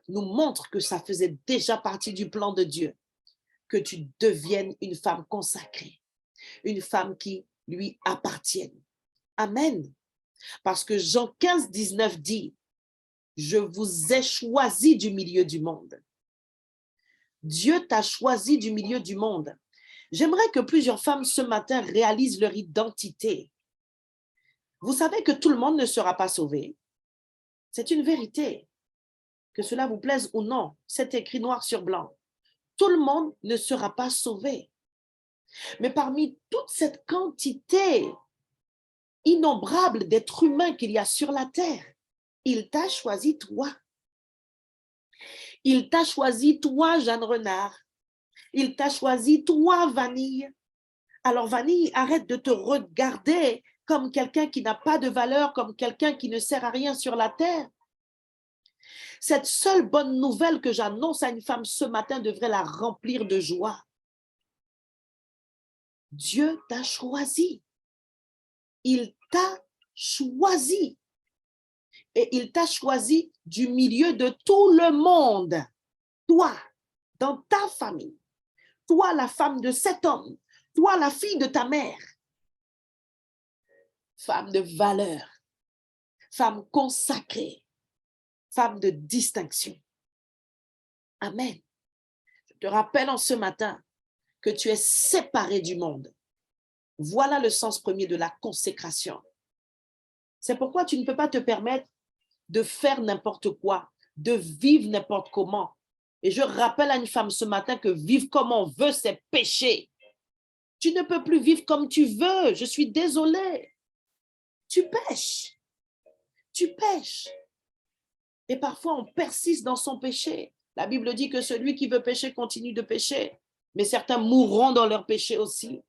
nous montrent que ça faisait déjà partie du plan de Dieu, que tu deviennes une femme consacrée, une femme qui lui appartienne. Amen. Parce que Jean 15, 19 dit, je vous ai choisi du milieu du monde. Dieu t'a choisi du milieu du monde. J'aimerais que plusieurs femmes ce matin réalisent leur identité. Vous savez que tout le monde ne sera pas sauvé. C'est une vérité. Que cela vous plaise ou non, c'est écrit noir sur blanc. Tout le monde ne sera pas sauvé. Mais parmi toute cette quantité innombrable d'êtres humains qu'il y a sur la terre, il t'a choisi toi. Il t'a choisi toi, Jeanne Renard. Il t'a choisi toi, Vanille. Alors Vanille, arrête de te regarder comme quelqu'un qui n'a pas de valeur, comme quelqu'un qui ne sert à rien sur la terre. Cette seule bonne nouvelle que j'annonce à une femme ce matin devrait la remplir de joie. Dieu t'a choisi. Il t'a choisi. et il t'a choisi du milieu de tout le monde. Toi, dans ta famille, toi, la femme de cet homme, toi, la fille de ta mère, femme de valeur, femme consacrée, femme de distinction. Amen. Je te rappelle en ce matin que tu es séparé du monde. Voilà le sens premier de la consécration. C'est pourquoi tu ne peux pas te permettre de faire n'importe quoi, de vivre n'importe comment. Et je rappelle à une femme ce matin que vivre comme on veut, c'est péché. Tu ne peux plus vivre comme tu veux. Je suis désolée. Tu pêches. Tu pêches. Et parfois, on persiste dans son péché. La Bible dit que celui qui veut pécher continue de pécher. Mais certains mourront dans leur péché aussi.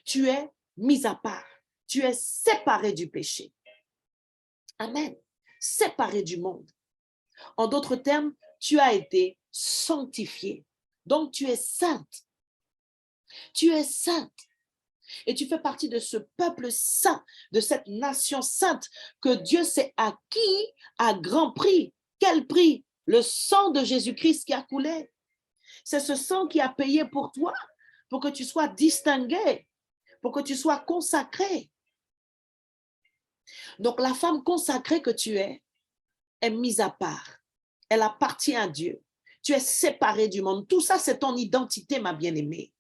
Tu es mis à part. Tu es séparé du péché. Amen. Séparé du monde. En d'autres termes, tu as été sanctifié. Donc, tu es sainte. Tu es sainte. Et tu fais partie de ce peuple saint, de cette nation sainte que Dieu s'est acquis à grand prix. Quel prix? Le sang de Jésus-Christ qui a coulé. C'est ce sang qui a payé pour toi, pour que tu sois distingué, pour que tu sois consacré. Donc, la femme consacrée que tu es mise à part. Elle appartient à Dieu. Tu es séparé du monde. Tout ça, c'est ton identité, ma bien-aimée.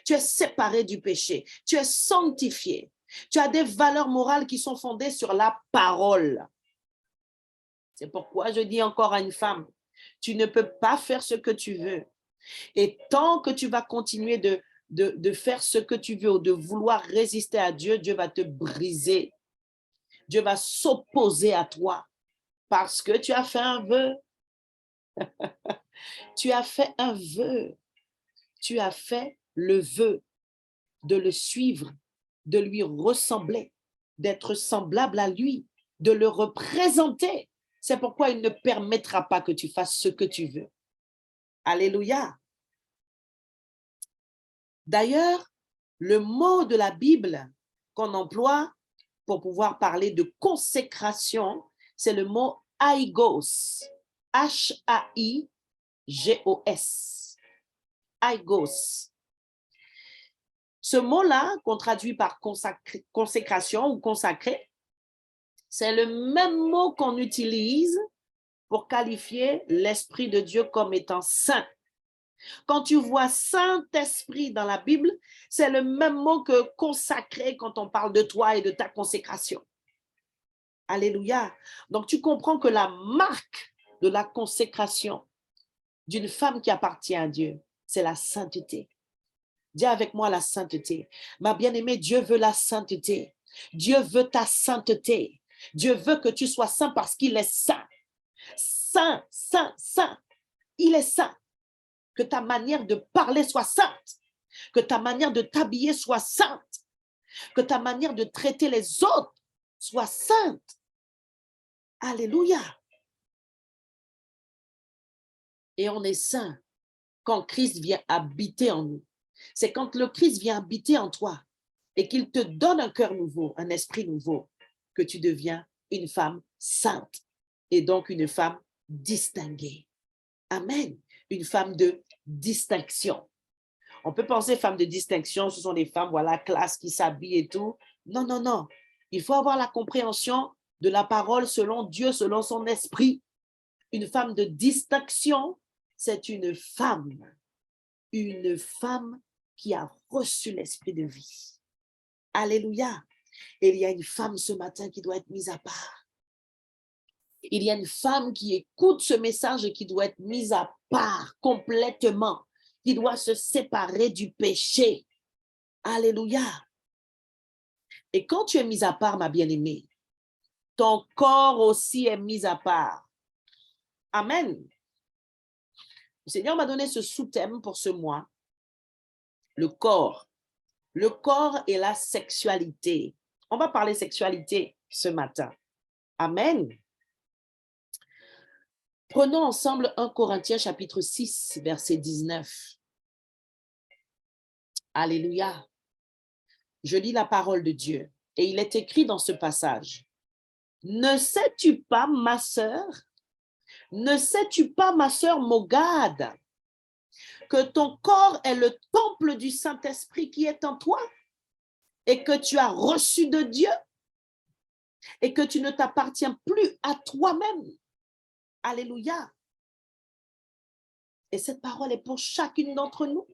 Tu es séparé du péché. Tu es sanctifié. Tu as des valeurs morales qui sont fondées sur la parole. C'est pourquoi je dis encore à une femme, tu ne peux pas faire ce que tu veux. Et tant que tu vas continuer de faire ce que tu veux ou de vouloir résister à Dieu, Dieu va te briser. Dieu va s'opposer à toi parce que tu as fait un vœu. Tu as fait un vœu. Tu as fait le vœu de le suivre, de lui ressembler, d'être semblable à lui, de le représenter. C'est pourquoi il ne permettra pas que tu fasses ce que tu veux. Alléluia. D'ailleurs, le mot de la Bible qu'on emploie pour pouvoir parler de consécration, c'est le mot haigos. H-A-I-G-O-S. Haigos. Ce mot-là, qu'on traduit par consécration ou consacré, c'est le même mot qu'on utilise pour qualifier l'Esprit de Dieu comme étant saint. Quand tu vois Saint-Esprit dans la Bible, c'est le même mot que consacré quand on parle de toi et de ta consécration. Alléluia. Donc, tu comprends que la marque de la consécration d'une femme qui appartient à Dieu, c'est la sainteté. Dis avec moi la sainteté. Ma bien-aimée, Dieu veut la sainteté. Dieu veut ta sainteté. Dieu veut que tu sois saint parce qu'il est saint. Saint, saint, saint. Il est saint. Que ta manière de parler soit sainte. Que ta manière de t'habiller soit sainte. Que ta manière de traiter les autres soit sainte. Alléluia. Et on est saint quand Christ vient habiter en nous. C'est quand le Christ vient habiter en toi et qu'il te donne un cœur nouveau, un esprit nouveau, que tu deviens une femme sainte et donc une femme distinguée. Amen. Une femme de distinction. On peut penser femme de distinction, ce sont des femmes, voilà, classe qui s'habillent et tout. Non, non, non. Il faut avoir la compréhension de la parole selon Dieu, selon son esprit. Une femme de distinction, c'est une femme qui a reçu l'esprit de vie. Alléluia. Et il y a une femme ce matin qui doit être mise à part. Il y a une femme qui écoute ce message et qui doit être mise à part complètement, qui doit se séparer du péché. Alléluia. Et quand tu es mise à part, ma bien-aimée, ton corps aussi est mis à part. Amen. Le Seigneur m'a donné ce sous-thème pour ce mois. Le corps. Le corps et la sexualité. On va parler sexualité ce matin. Amen. Prenons ensemble 1 Corinthiens chapitre 6, verset 19. Alléluia. Je lis la parole de Dieu et il est écrit dans ce passage. Ne sais-tu pas, ma sœur, ne sais-tu pas, ma sœur Mogad, que ton corps est le temple du Saint-Esprit qui est en toi et que tu as reçu de Dieu et que tu ne t'appartiens plus à toi-même. Alléluia. Et cette parole est pour chacune d'entre nous.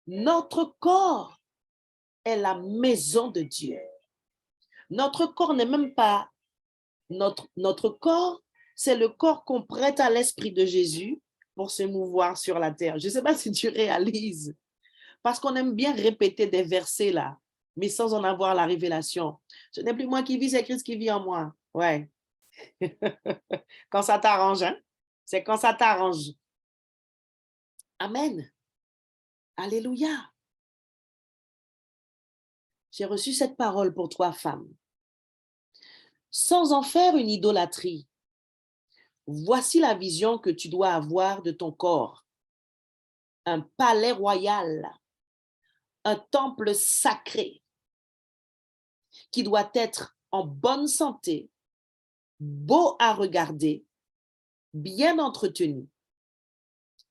Notre corps est la maison de Dieu. Notre corps n'est même pas notre corps, c'est le corps qu'on prête à l'Esprit de Jésus pour se mouvoir sur la terre. Je ne sais pas si tu réalises, parce qu'on aime bien répéter des versets là, mais sans en avoir la révélation. Ce n'est plus moi qui vis, c'est Christ qui vit en moi. Ouais. Quand ça t'arrange, hein? C'est quand ça t'arrange. Amen. Alléluia. J'ai reçu cette parole pour toi, femme. Sans en faire une idolâtrie, voici la vision que tu dois avoir de ton corps. Un palais royal, un temple sacré qui doit être en bonne santé, beau à regarder, bien entretenu,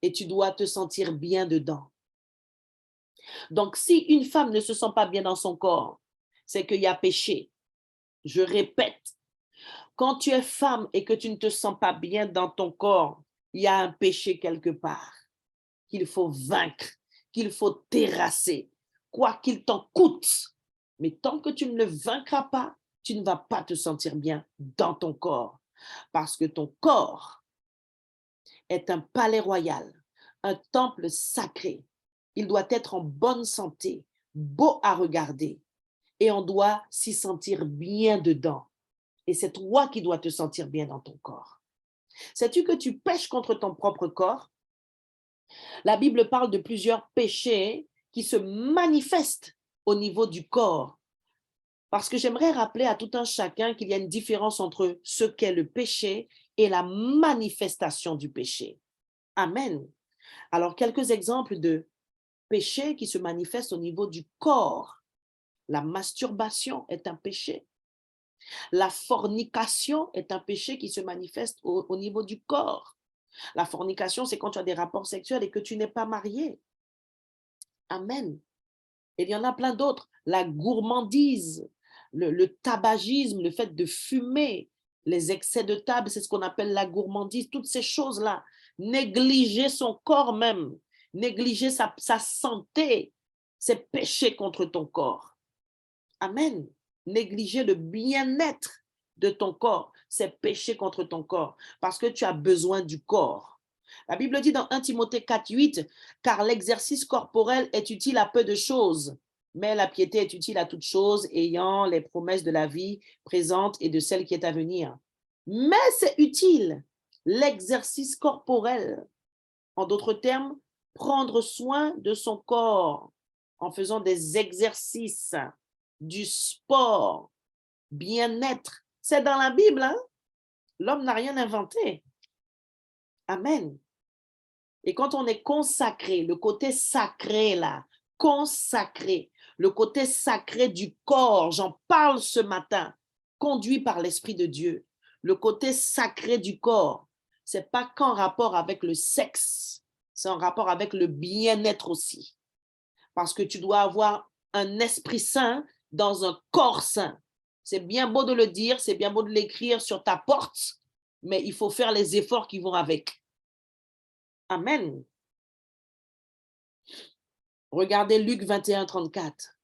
et tu dois te sentir bien dedans. Donc, si une femme ne se sent pas bien dans son corps, c'est qu'il y a péché. Je répète, quand tu es femme et que tu ne te sens pas bien dans ton corps, il y a un péché quelque part qu'il faut vaincre, qu'il faut terrasser, quoi qu'il t'en coûte. Mais tant que tu ne le vaincras pas, tu ne vas pas te sentir bien dans ton corps. Parce que ton corps est un palais royal, un temple sacré. Il doit être en bonne santé, beau à regarder, et on doit s'y sentir bien dedans. Et c'est toi qui dois te sentir bien dans ton corps. Sais-tu que tu pèches contre ton propre corps? La Bible parle de plusieurs péchés qui se manifestent au niveau du corps. Parce que j'aimerais rappeler à tout un chacun qu'il y a une différence entre ce qu'est le péché et la manifestation du péché. Amen. Alors, quelques exemples de péchés qui se manifestent au niveau du corps. La masturbation est un péché. La fornication est un péché qui se manifeste au niveau du corps. La fornication, c'est quand tu as des rapports sexuels et que tu n'es pas marié. Amen. Et il y en a plein d'autres. La gourmandise, le tabagisme, le fait de fumer, les excès de table, c'est ce qu'on appelle la gourmandise, toutes ces choses-là. Négliger son corps même, négliger sa santé, c'est pécher contre ton corps. Amen. Négliger le bien-être de ton corps, c'est pécher contre ton corps parce que tu as besoin du corps. La Bible dit dans 1 Timothée 4:8, car l'exercice corporel est utile à peu de choses, mais la piété est utile à toutes choses, ayant les promesses de la vie présente et de celle qui est à venir. Mais c'est utile, l'exercice corporel. En d'autres termes, prendre soin de son corps en faisant des exercices, du sport, bien-être. C'est dans la Bible, hein? L'homme n'a rien inventé. Amen. Et quand on est consacré, le côté sacré là, consacré, le côté sacré du corps, j'en parle ce matin, conduit par l'Esprit de Dieu. Le côté sacré du corps, c'est pas qu'en rapport avec le sexe, c'est en rapport avec le bien-être aussi. Parce que tu dois avoir un esprit saint dans un corps saint. C'est bien beau de le dire, c'est bien beau de l'écrire sur ta porte, mais il faut faire les efforts qui vont avec. Amen. Regardez Luc 21:34.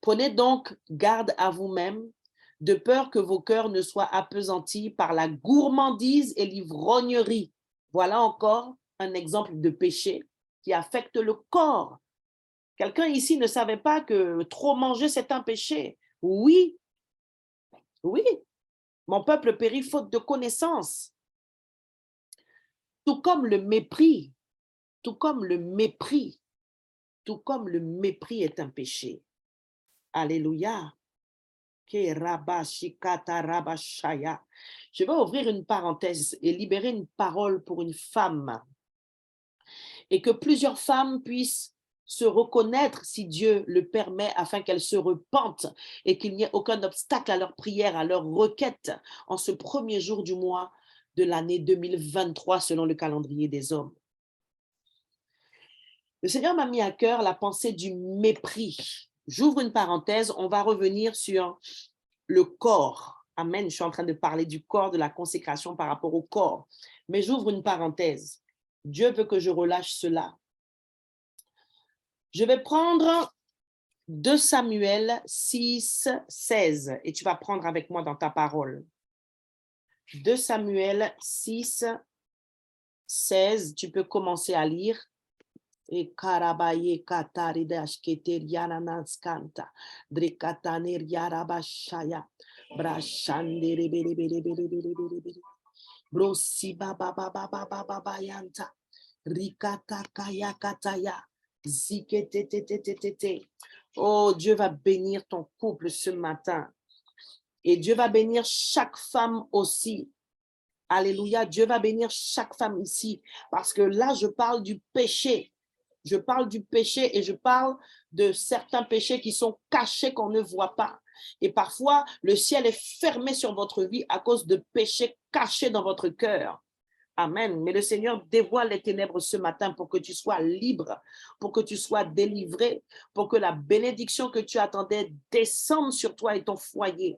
Prenez donc garde à vous-même, de peur que vos cœurs ne soient appesantis par la gourmandise et l'ivrognerie. Voilà encore un exemple de péché qui affecte le corps. Quelqu'un ici ne savait pas que trop manger, c'est un péché. Oui, oui, mon peuple périt faute de connaissance. Tout comme le mépris, tout comme le mépris, tout comme le mépris est un péché. Alléluia. Je vais ouvrir une parenthèse et libérer une parole pour une femme et que plusieurs femmes puissent se reconnaître si Dieu le permet afin qu'elles se repentent et qu'il n'y ait aucun obstacle à leur prière, à leur requête en ce premier jour du mois de l'année 2023 selon le calendrier des hommes. Le Seigneur m'a mis à cœur la pensée du mépris. J'ouvre une parenthèse, on va revenir sur le corps. Amen, je suis en train de parler du corps, de la consécration par rapport au corps. Mais j'ouvre une parenthèse. Dieu veut que je relâche cela. Je vais prendre 2 Samuel 6, 16 et tu vas prendre avec moi dans ta parole. 2 Samuel 6, 16, tu peux commencer à lire. Et karabaye kataridash keteriana naskanta drekatanir yarabashaya brashandere bere bere bere bere bere bere brosi baba baba baba baba yanta rikata kaya kataya ziketetetetetete. Oh, Dieu va bénir ton couple ce matin et Dieu va bénir chaque femme aussi. Alléluia, Dieu va bénir chaque femme ici parce que là je parle du péché. Je parle du péché et je parle de certains péchés qui sont cachés qu'on ne voit pas. Et parfois, le ciel est fermé sur votre vie à cause de péchés cachés dans votre cœur. Amen. Mais le Seigneur dévoile les ténèbres ce matin pour que tu sois libre, pour que tu sois délivré, pour que la bénédiction que tu attendais descende sur toi et ton foyer.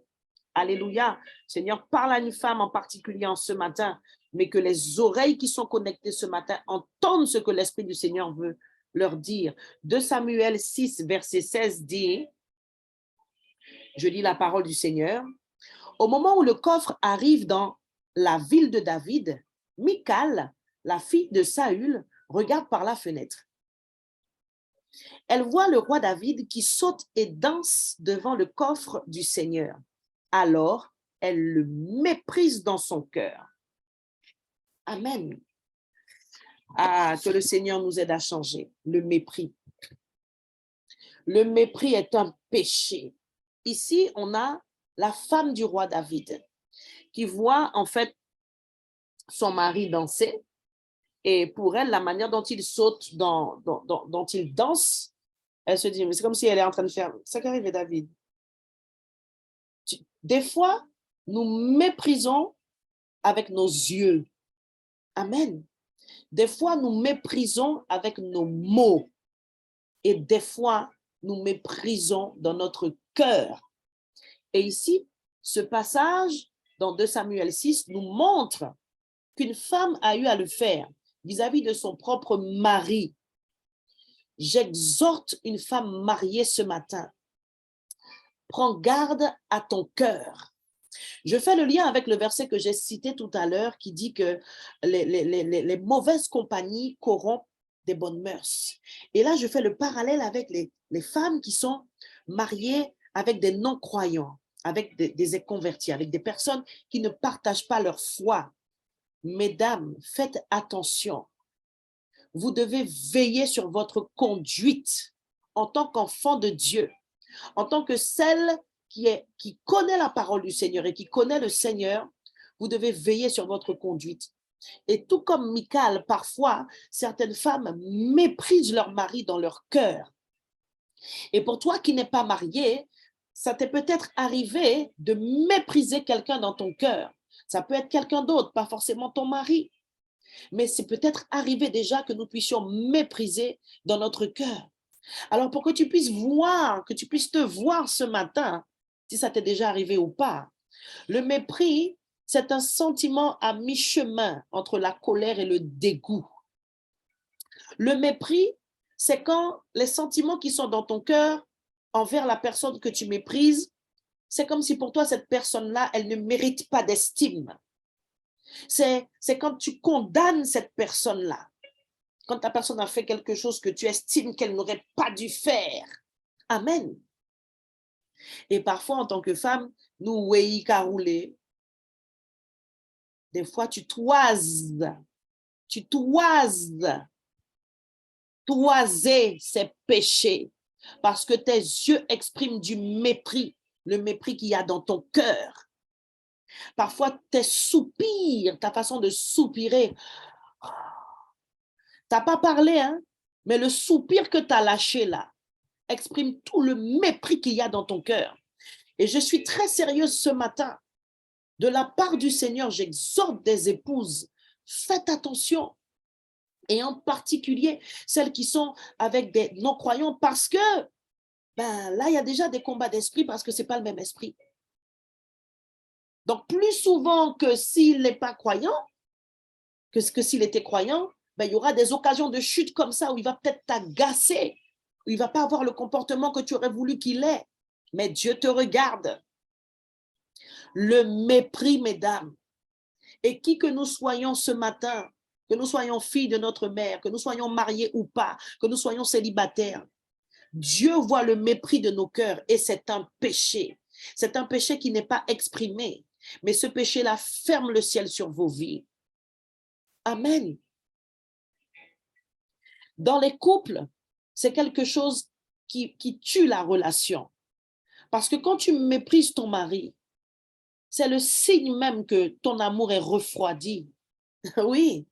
Alléluia. Seigneur, parle à une femme en particulier en ce matin, mais que les oreilles qui sont connectées ce matin entendent ce que l'Esprit du Seigneur veut leur dire. 2 Samuel 6, verset 16 dit, je lis la parole du Seigneur, au moment où le coffre arrive dans la ville de David, Michal, la fille de Saül, regarde par la fenêtre. Elle voit le roi David qui saute et danse devant le coffre du Seigneur. Alors, elle le méprise dans son cœur. Amen. Ah, que le Seigneur nous aide à changer. Le mépris. Le mépris est un péché. Ici, on a la femme du roi David qui voit en fait son mari danser et pour elle, la manière dont il saute, dont il danse, elle se dit, mais c'est comme si elle est en train de faire, ça qu'arrive David. Des fois, nous méprisons avec nos yeux. Amen. Des fois, nous méprisons avec nos mots et des fois, nous méprisons dans notre cœur. Et ici, ce passage dans 2 Samuel 6 nous montre qu'une femme a eu à le faire vis-à-vis de son propre mari. J'exhorte une femme mariée ce matin. Prends garde à ton cœur. Je fais le lien avec le verset que j'ai cité tout à l'heure qui dit que les mauvaises compagnies corrompent des bonnes mœurs. Et là, je fais le parallèle avec les femmes qui sont mariées avec des non-croyants, avec des inconvertis, avec des personnes qui ne partagent pas leur foi. Mesdames, faites attention. Vous devez veiller sur votre conduite en tant qu'enfant de Dieu, en tant que celle qui connaît la parole du Seigneur et qui connaît le Seigneur. Vous devez veiller sur votre conduite. Et tout comme Michal, parfois, certaines femmes méprisent leur mari dans leur cœur. Et pour toi qui n'es pas marié, ça t'est peut-être arrivé de mépriser quelqu'un dans ton cœur. Ça peut être quelqu'un d'autre, pas forcément ton mari. Mais c'est peut-être arrivé déjà que nous puissions mépriser dans notre cœur. Alors pour que tu puisses voir, que tu puisses te voir ce matin, si ça t'est déjà arrivé ou pas, le mépris, c'est un sentiment à mi-chemin entre la colère et le dégoût. Le mépris, c'est quand les sentiments qui sont dans ton cœur envers la personne que tu méprises, c'est comme si pour toi, cette personne-là, elle ne mérite pas d'estime. C'est quand tu condamnes cette personne-là, quand ta personne a fait quelque chose que tu estimes qu'elle n'aurait pas dû faire. Amen. Et parfois, en tant que femme, nous, oui, caroulé, des fois, tu toises, toiser ces péchés, parce que tes yeux expriment du mépris, le mépris qu'il y a dans ton cœur. Parfois, tes soupirs, ta façon de soupirer, t'as pas parlé, hein? Mais le soupir que tu as lâché là exprime tout le mépris qu'il y a dans ton cœur. Et je suis très sérieuse ce matin. De la part du Seigneur, j'exhorte des épouses, faites attention. Et en particulier, celles qui sont avec des non-croyants, parce que là, il y a déjà des combats d'esprit parce que ce n'est pas le même esprit. Donc, plus souvent que s'il n'est pas croyant, que s'il était croyant, il y aura des occasions de chute comme ça où il va peut-être t'agacer, où il ne va pas avoir le comportement que tu aurais voulu qu'il ait. Mais Dieu te regarde. Le mépris, mesdames. Et qui que nous soyons ce matin, que nous soyons filles de notre mère, que nous soyons mariés ou pas, que nous soyons célibataires, Dieu voit le mépris de nos cœurs et c'est un péché. C'est un péché qui n'est pas exprimé, mais ce péché-là ferme le ciel sur vos vies. Amen. Dans les couples, c'est quelque chose qui tue la relation. Parce que quand tu méprises ton mari, c'est le signe même que ton amour est refroidi. Oui.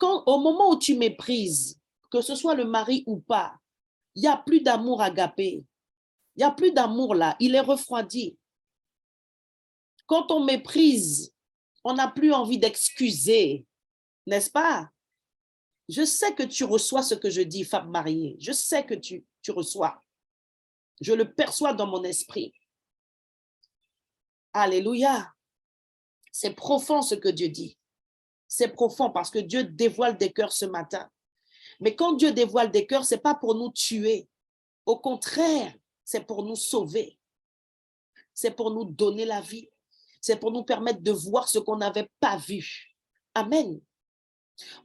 Au moment où tu méprises, que ce soit le mari ou pas, il n'y a plus d'amour agapé. Il n'y a plus d'amour là. Il est refroidi. Quand on méprise, on n'a plus envie d'excuser, n'est-ce pas? Je sais que tu reçois ce que je dis, femme mariée. Je sais que tu reçois. Je le perçois dans mon esprit. Alléluia. C'est profond ce que Dieu dit. C'est profond parce que Dieu dévoile des cœurs ce matin. Mais quand Dieu dévoile des cœurs, ce n'est pas pour nous tuer. Au contraire, c'est pour nous sauver. C'est pour nous donner la vie. C'est pour nous permettre de voir ce qu'on n'avait pas vu. Amen.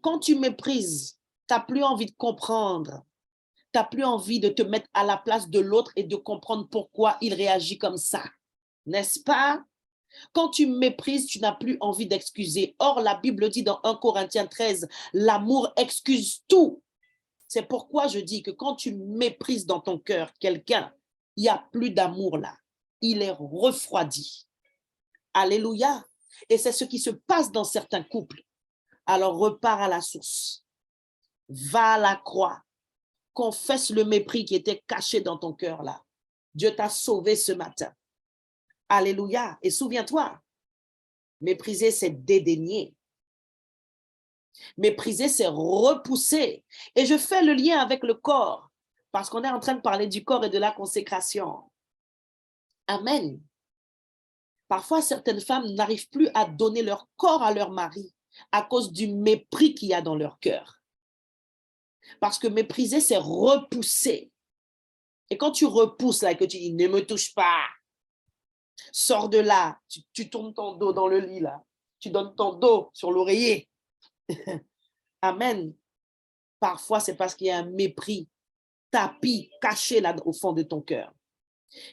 Quand tu méprises, tu n'as plus envie de comprendre. Tu n'as plus envie de te mettre à la place de l'autre et de comprendre pourquoi il réagit comme ça. N'est-ce pas? Quand tu méprises, tu n'as plus envie d'excuser. Or, la Bible dit dans 1 Corinthiens 13, l'amour excuse tout. C'est pourquoi je dis que quand tu méprises dans ton cœur quelqu'un, il n'y a plus d'amour là. Il est refroidi. Alléluia. Et c'est ce qui se passe dans certains couples. Alors repars à la source. Va à la croix. Confesse le mépris qui était caché dans ton cœur là. Dieu t'a sauvé ce matin. Alléluia. Et souviens-toi, mépriser, c'est dédaigner. Mépriser, c'est repousser. Et je fais le lien avec le corps, parce qu'on est en train de parler du corps et de la consécration. Amen. Parfois, certaines femmes n'arrivent plus à donner leur corps à leur mari à cause du mépris qu'il y a dans leur cœur. Parce que mépriser, c'est repousser. Et quand tu repousses là et que tu dis « ne me touche pas », sors de là, tu tournes ton dos dans le lit là, tu donnes ton dos sur l'oreiller. Amen. Parfois, c'est parce qu'il y a un mépris tapis, caché là au fond de ton cœur.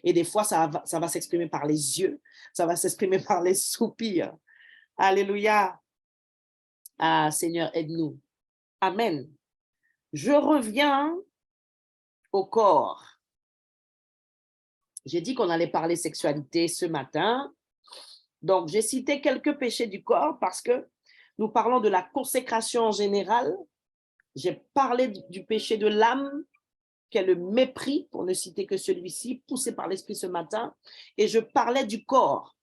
Et des fois, ça va s'exprimer par les yeux, ça va s'exprimer par les soupirs. Alléluia. Ah, Seigneur, aide-nous. Amen. Je reviens au corps. J'ai dit qu'on allait parler sexualité ce matin. Donc, j'ai cité quelques péchés du corps parce que nous parlons de la consécration en général. J'ai parlé du péché de l'âme, qui est le mépris, pour ne citer que celui-ci, poussé par l'esprit ce matin. Et je parlais du corps,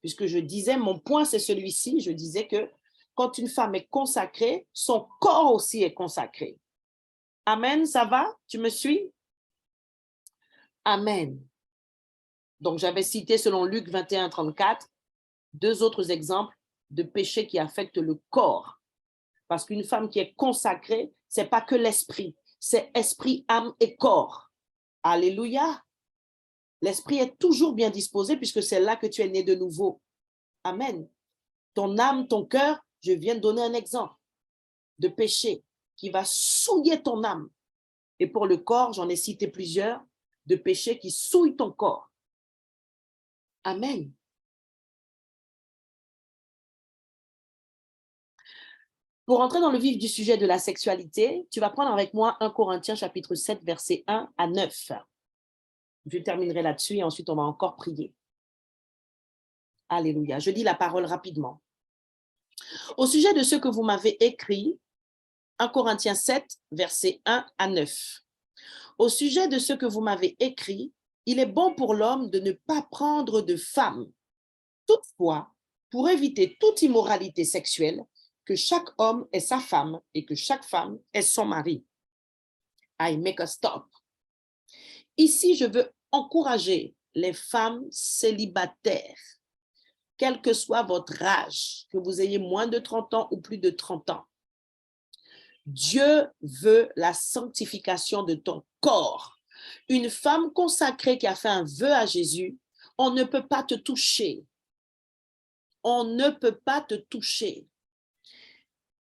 puisque je disais, mon point c'est celui-ci, je disais que quand une femme est consacrée, son corps aussi est consacré. Amen, ça va? Tu me suis? Amen. Donc, j'avais cité selon Luc 21, 34, deux autres exemples de péchés qui affectent le corps. Parce qu'une femme qui est consacrée, ce n'est pas que l'esprit, c'est esprit, âme et corps. Alléluia. L'esprit est toujours bien disposé puisque c'est là que tu es né de nouveau. Amen. Ton âme, ton cœur, je viens de donner un exemple de péché qui va souiller ton âme. Et pour le corps, j'en ai cité plusieurs, de péchés qui souillent ton corps. Amen. Pour entrer dans le vif du sujet de la sexualité, tu vas prendre avec moi 1 Corinthiens chapitre 7, versets 1 à 9. Je terminerai là-dessus et ensuite on va encore prier. Alléluia. Je lis la parole rapidement. Au sujet de ce que vous m'avez écrit, 1 Corinthiens 7, versets 1 à 9. Au sujet de ce que vous m'avez écrit, il est bon pour l'homme de ne pas prendre de femme. Toutefois, pour éviter toute immoralité sexuelle, que chaque homme ait sa femme et que chaque femme ait son mari. I make a stop. Ici, je veux encourager les femmes célibataires, quel que soit votre âge, que vous ayez moins de 30 ans ou plus de 30 ans. Dieu veut la sanctification de ton corps. Une femme consacrée qui a fait un vœu à Jésus, on ne peut pas te toucher. On ne peut pas te toucher.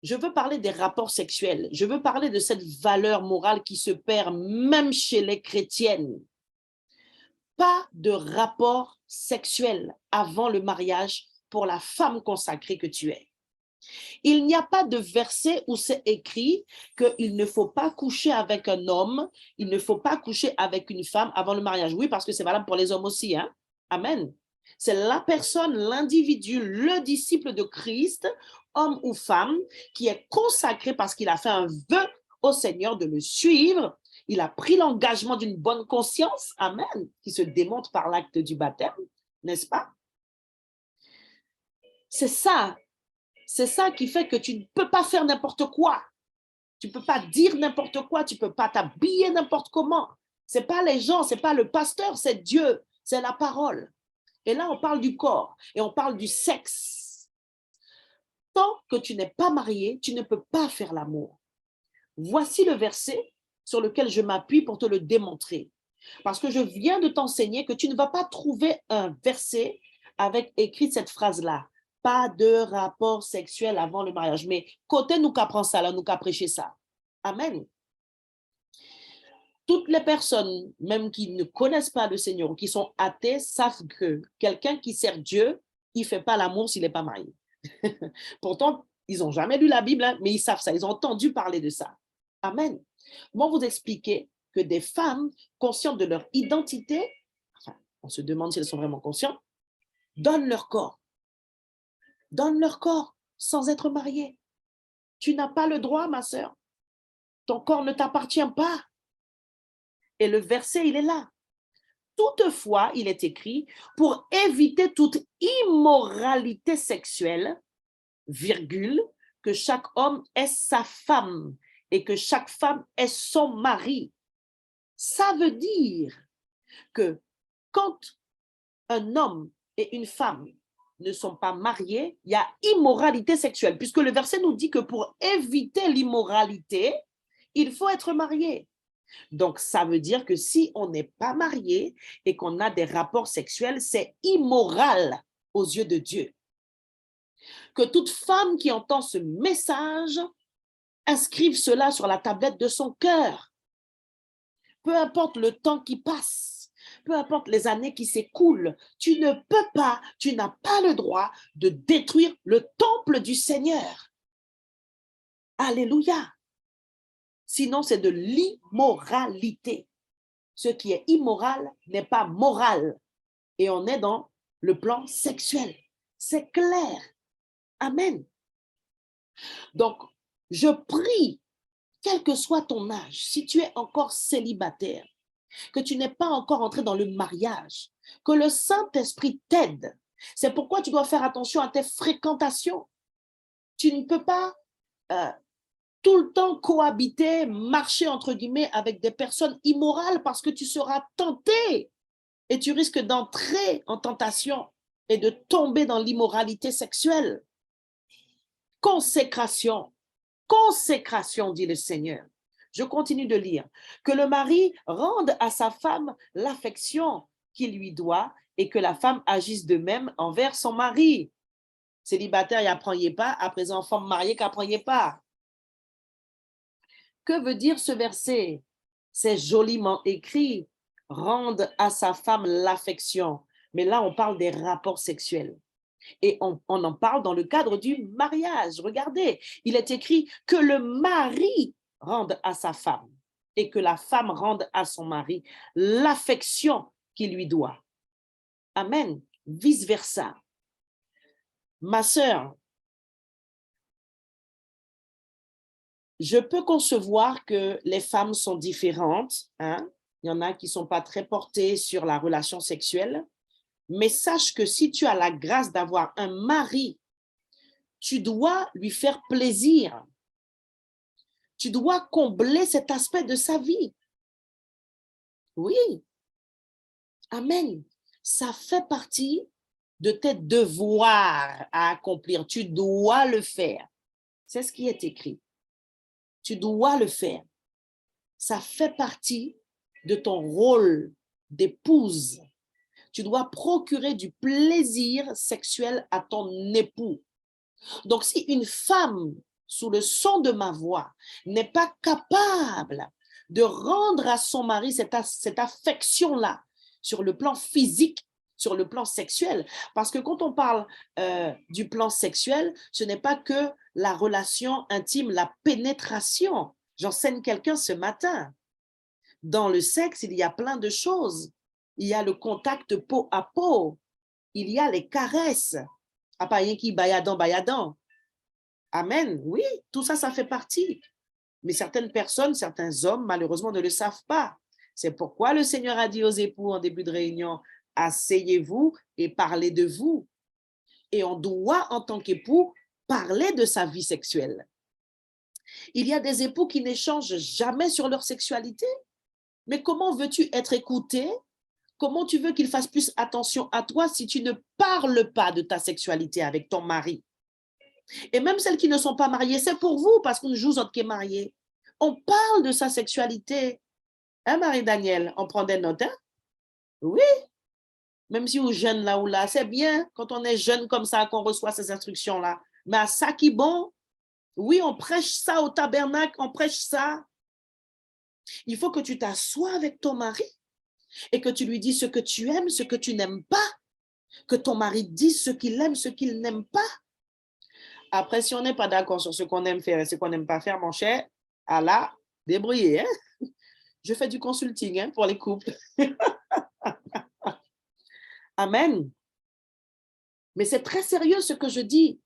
Je veux parler des rapports sexuels. Je veux parler de cette valeur morale qui se perd même chez les chrétiennes. Pas de rapport sexuel avant le mariage pour la femme consacrée que tu es. Il n'y a pas de verset où c'est écrit qu'il ne faut pas coucher avec un homme, il ne faut pas coucher avec une femme avant le mariage. Oui, parce que c'est valable pour les hommes aussi. Hein? Amen. C'est la personne, l'individu, le disciple de Christ, homme ou femme, qui est consacré parce qu'il a fait un vœu au Seigneur de le suivre. Il a pris l'engagement d'une bonne conscience, amen, qui se démontre par l'acte du baptême, n'est-ce pas? C'est ça qui fait que tu ne peux pas faire n'importe quoi. Tu ne peux pas dire n'importe quoi, tu ne peux pas t'habiller n'importe comment. Ce n'est pas les gens, ce n'est pas le pasteur, c'est Dieu, c'est la parole. Et là, on parle du corps et on parle du sexe. Tant que tu n'es pas marié, tu ne peux pas faire l'amour. Voici le verset sur lequel je m'appuie pour te le démontrer. Parce que je viens de t'enseigner que tu ne vas pas trouver un verset avec écrit cette phrase-là. Pas de rapport sexuel avant le mariage. Mais côté nous qu'apprend ça, là, nous qu'à prêcher ça. Amen. Toutes les personnes, même qui ne connaissent pas le Seigneur ou qui sont athées, savent que quelqu'un qui sert Dieu, il ne fait pas l'amour s'il n'est pas marié. Pourtant, ils n'ont jamais lu la Bible, hein, mais ils savent ça, ils ont entendu parler de ça. Amen. Comment vous expliquer que des femmes conscientes de leur identité, enfin, on se demande si elles sont vraiment conscientes, donnent leur corps sans être mariées. Tu n'as pas le droit, ma sœur. Ton corps ne t'appartient pas. Et le verset, il est là. Toutefois, il est écrit, pour éviter toute immoralité sexuelle, virgule, que chaque homme ait sa femme et que chaque femme ait son mari. Ça veut dire que quand un homme et une femme ne sont pas mariés, il y a immoralité sexuelle, puisque le verset nous dit que pour éviter l'immoralité, il faut être marié. Donc, ça veut dire que si on n'est pas marié et qu'on a des rapports sexuels, c'est immoral aux yeux de Dieu. Que toute femme qui entend ce message inscrive cela sur la tablette de son cœur. Peu importe le temps qui passe, peu importe les années qui s'écoulent, tu ne peux pas, tu n'as pas le droit de détruire le temple du Seigneur. Alléluia. Sinon, c'est de l'immoralité. Ce qui est immoral n'est pas moral. Et on est dans le plan sexuel. C'est clair. Amen. Donc, je prie, quel que soit ton âge, si tu es encore célibataire, que tu n'es pas encore entré dans le mariage, que le Saint-Esprit t'aide. C'est pourquoi tu dois faire attention à tes fréquentations. Tu ne peux pas tout le temps cohabiter, marcher entre guillemets avec des personnes immorales parce que tu seras tenté et tu risques d'entrer en tentation et de tomber dans l'immoralité sexuelle. Consécration, consécration, dit le Seigneur. Je continue de lire. Que le mari rende à sa femme l'affection qu'il lui doit et que la femme agisse de même envers son mari. Célibataire, il n'apprendrait pas, à présent, femme mariée, qu'apprendrait pas. Que veut dire ce verset? C'est joliment écrit. Rende à sa femme l'affection. Mais là, on parle des rapports sexuels. Et on en parle dans le cadre du mariage. Regardez, il est écrit que le mari rende à sa femme et que la femme rende à son mari l'affection qu'il lui doit. Amen. Vice-versa. Ma sœur, Je peux concevoir que les femmes sont différentes, hein. Il y en a qui ne sont pas très portées sur la relation sexuelle, mais sache que si tu as la grâce d'avoir un mari, tu dois lui faire plaisir. Tu dois combler cet aspect de sa vie. Oui, amen. Ça fait partie de tes devoirs à accomplir. Tu dois le faire. C'est ce qui est écrit. Tu dois le faire. Ça fait partie de ton rôle d'épouse. Tu dois procurer du plaisir sexuel à ton époux. Donc, si une femme, sous le son de ma voix, n'est pas capable de rendre à son mari cette affection-là, sur le plan physique, sur le plan sexuel, parce que quand on parle du plan sexuel, ce n'est pas que la relation intime, la pénétration. J'enseigne quelqu'un ce matin. Dans le sexe, il y a plein de choses. Il y a le contact peau à peau. Il y a les caresses. À pas rien qui bayadan, bayadan. Amen. Oui, tout ça, ça fait partie. Mais certaines personnes, certains hommes, malheureusement, ne le savent pas. C'est pourquoi le Seigneur a dit aux époux en début de réunion, asseyez-vous et parlez de vous. Et on doit, en tant qu'époux, parler de sa vie sexuelle. Il y a des époux qui n'échangent jamais sur leur sexualité. Mais comment veux-tu être écouté? Comment tu veux qu'il fasse plus attention à toi si tu ne parles pas de ta sexualité avec ton mari? Et même celles qui ne sont pas mariées, c'est pour vous, parce qu'on joue autres qui est marié. On parle de sa sexualité. Hein, Marie-Daniel? On prend des notes, hein? Oui. Même si vous êtes jeune là ou là, c'est bien quand on est jeune comme ça qu'on reçoit ces instructions-là. Mais à ça qui est bon, oui, on prêche ça au tabernacle, on prêche ça. Il faut que tu t'assoies avec ton mari et que tu lui dis ce que tu aimes, ce que tu n'aimes pas. Que ton mari dise ce qu'il aime, ce qu'il n'aime pas. Après, si on n'est pas d'accord sur ce qu'on aime faire et ce qu'on n'aime pas faire, mon cher, à la débrouiller. Hein? Je fais du consulting hein, pour les couples. Amen. Mais c'est très sérieux ce que je dis.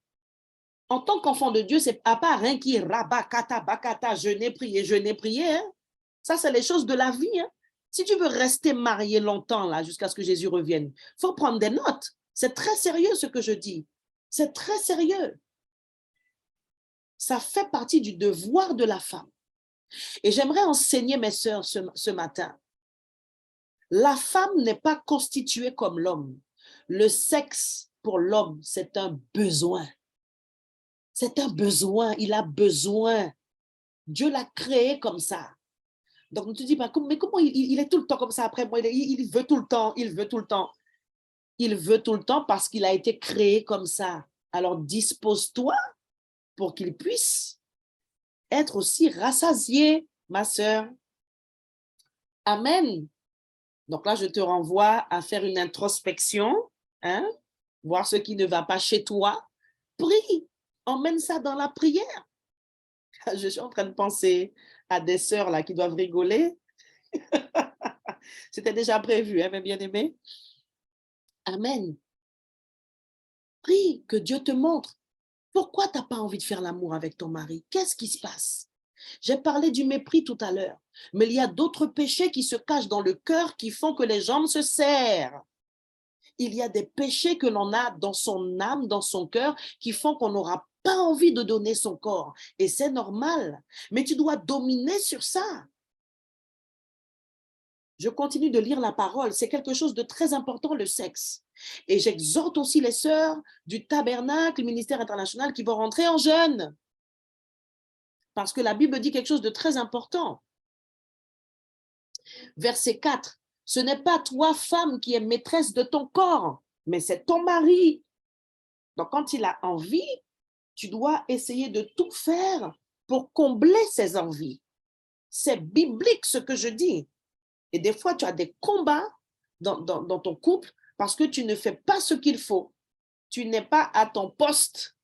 En tant qu'enfant de Dieu, c'est à part rien qui rabakata, bakata, je n'ai prié. Hein? Ça, c'est les choses de la vie. Hein? Si tu veux rester marié longtemps, là, jusqu'à ce que Jésus revienne, il faut prendre des notes. C'est très sérieux ce que je dis. C'est très sérieux. Ça fait partie du devoir de la femme. Et j'aimerais enseigner mes sœurs ce matin. La femme n'est pas constituée comme l'homme. Le sexe, pour l'homme, c'est un besoin. C'est un besoin. Il a besoin. Dieu l'a créé comme ça. Donc, on ne te dit pas, mais comment il est tout le temps comme ça après moi? Il veut tout le temps, il veut tout le temps. Il veut tout le temps parce qu'il a été créé comme ça. Alors, dispose-toi pour qu'il puisse être aussi rassasié, ma sœur. Amen. Donc là, je te renvoie à faire une introspection, hein, voir ce qui ne va pas chez toi. Prie, emmène ça dans la prière. Je suis en train de penser à des sœurs là qui doivent rigoler. C'était déjà prévu, hein, mes bien-aimés. Amen. Prie, que Dieu te montre. Pourquoi tu n'as pas envie de faire l'amour avec ton mari? Qu'est-ce qui se passe? J'ai parlé du mépris tout à l'heure, mais il y a d'autres péchés qui se cachent dans le cœur qui font que les jambes se serrent. Il y a des péchés que l'on a dans son âme, dans son cœur, qui font qu'on n'aura pas envie de donner son corps. Et c'est normal, mais tu dois dominer sur ça. Je continue de lire la parole. C'est quelque chose de très important, le sexe. Et j'exhorte aussi les sœurs du tabernacle, ministère international, qui vont rentrer en jeûne. Parce que la Bible dit quelque chose de très important. Verset 4. Ce n'est pas toi, femme, qui es maîtresse de ton corps, mais c'est ton mari. Donc, quand il a envie, tu dois essayer de tout faire pour combler ses envies. C'est biblique ce que je dis. Et des fois, tu as des combats dans ton couple parce que tu ne fais pas ce qu'il faut. Tu n'es pas à ton poste.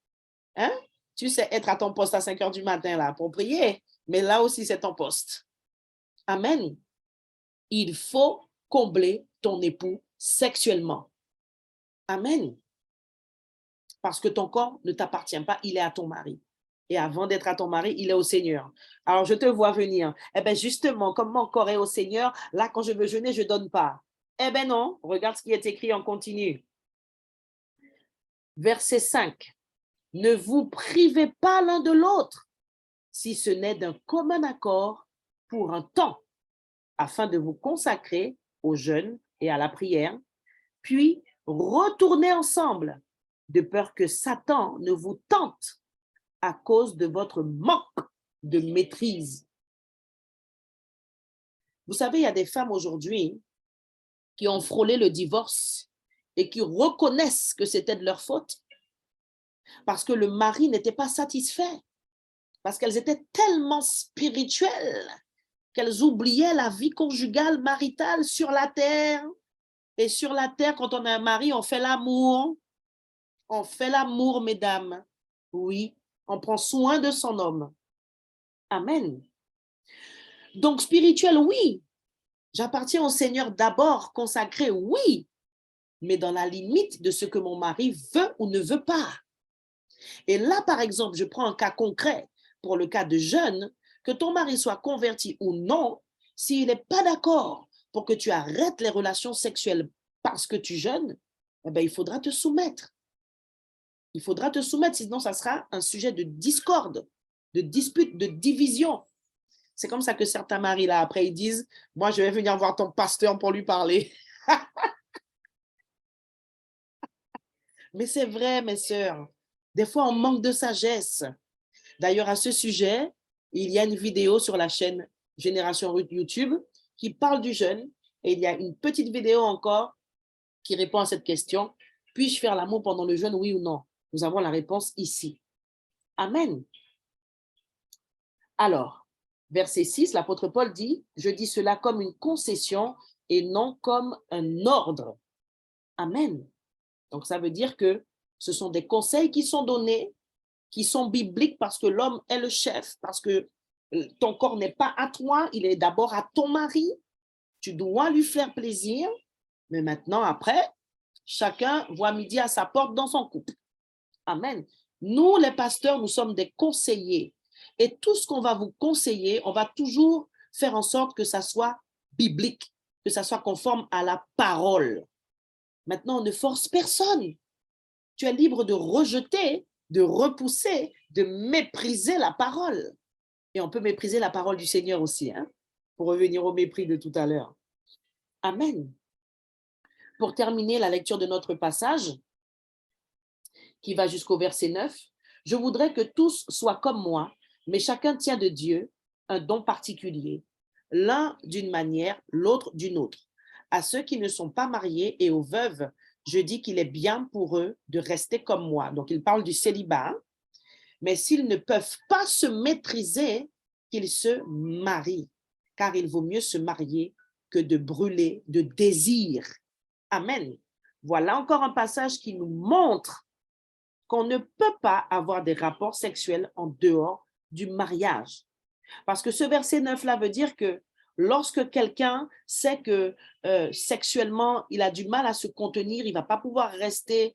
Hein? Tu sais être à ton poste à 5 heures du matin là, pour prier, mais là aussi, c'est ton poste. Amen. Il faut combler ton époux sexuellement. Amen. Parce que ton corps ne t'appartient pas, il est à ton mari. Et avant d'être à ton mari, il est au Seigneur. Alors, je te vois venir. Eh bien, justement, comme mon corps est au Seigneur, là, quand je veux jeûner, je ne donne pas. Eh bien non, regarde ce qui est écrit en continu. Verset 5. Ne vous privez pas l'un de l'autre, si ce n'est d'un commun accord pour un temps, afin de vous consacrer au jeûne et à la prière, puis retournez ensemble, de peur que Satan ne vous tente à cause de votre manque de maîtrise. Vous savez, il y a des femmes aujourd'hui qui ont frôlé le divorce et qui reconnaissent que c'était de leur faute parce que le mari n'était pas satisfait, parce qu'elles étaient tellement spirituelles qu'elles oubliaient la vie conjugale, maritale sur la terre. Et sur la terre, quand on a un mari, on fait l'amour. On fait l'amour, mesdames. Oui, on prend soin de son homme. Amen. Donc, spirituel, oui. J'appartiens au Seigneur d'abord, consacré, oui, mais dans la limite de ce que mon mari veut ou ne veut pas. Et là, par exemple, je prends un cas concret pour le cas de jeûne, que ton mari soit converti ou non, s'il n'est pas d'accord pour que tu arrêtes les relations sexuelles parce que tu jeûnes, eh bien, il faudra te soumettre. Il faudra te soumettre, sinon ça sera un sujet de discorde, de dispute, de division. C'est comme ça que certains maris, là, après, ils disent, moi, je vais venir voir ton pasteur pour lui parler. Mais c'est vrai, mes sœurs. Des fois, on manque de sagesse. D'ailleurs, à ce sujet, il y a une vidéo sur la chaîne Génération YouTube qui parle du jeûne. Et il y a une petite vidéo encore qui répond à cette question. Puis-je faire l'amour pendant le jeûne, oui ou non? Nous avons la réponse ici. Amen. Alors, verset 6, l'apôtre Paul dit, « Je dis cela comme une concession et non comme un ordre. » Amen. Donc, ça veut dire que ce sont des conseils qui sont donnés, qui sont bibliques parce que l'homme est le chef, parce que ton corps n'est pas à toi, il est d'abord à ton mari. Tu dois lui faire plaisir, mais maintenant, après, chacun voit midi à sa porte dans son couple. Amen. Nous, les pasteurs, nous sommes des conseillers. Et tout ce qu'on va vous conseiller, on va toujours faire en sorte que ça soit biblique, que ça soit conforme à la parole. Maintenant, on ne force personne. Tu es libre de rejeter, de repousser, de mépriser la parole. Et on peut mépriser la parole du Seigneur aussi, hein, pour revenir au mépris de tout à l'heure. Amen. Pour terminer la lecture de notre passage, qui va jusqu'au verset 9, je voudrais que tous soient comme moi, mais chacun tient de Dieu un don particulier, l'un d'une manière, l'autre d'une autre. À ceux qui ne sont pas mariés et aux veuves, je dis qu'il est bien pour eux de rester comme moi. Donc, il parle du célibat, mais s'ils ne peuvent pas se maîtriser, qu'ils se marient, car il vaut mieux se marier que de brûler de désir. Amen. Voilà encore un passage qui nous montre qu'on ne peut pas avoir des rapports sexuels en dehors du mariage. Parce que ce verset 9-là veut dire que lorsque quelqu'un sait que sexuellement, il a du mal à se contenir, il ne va pas pouvoir rester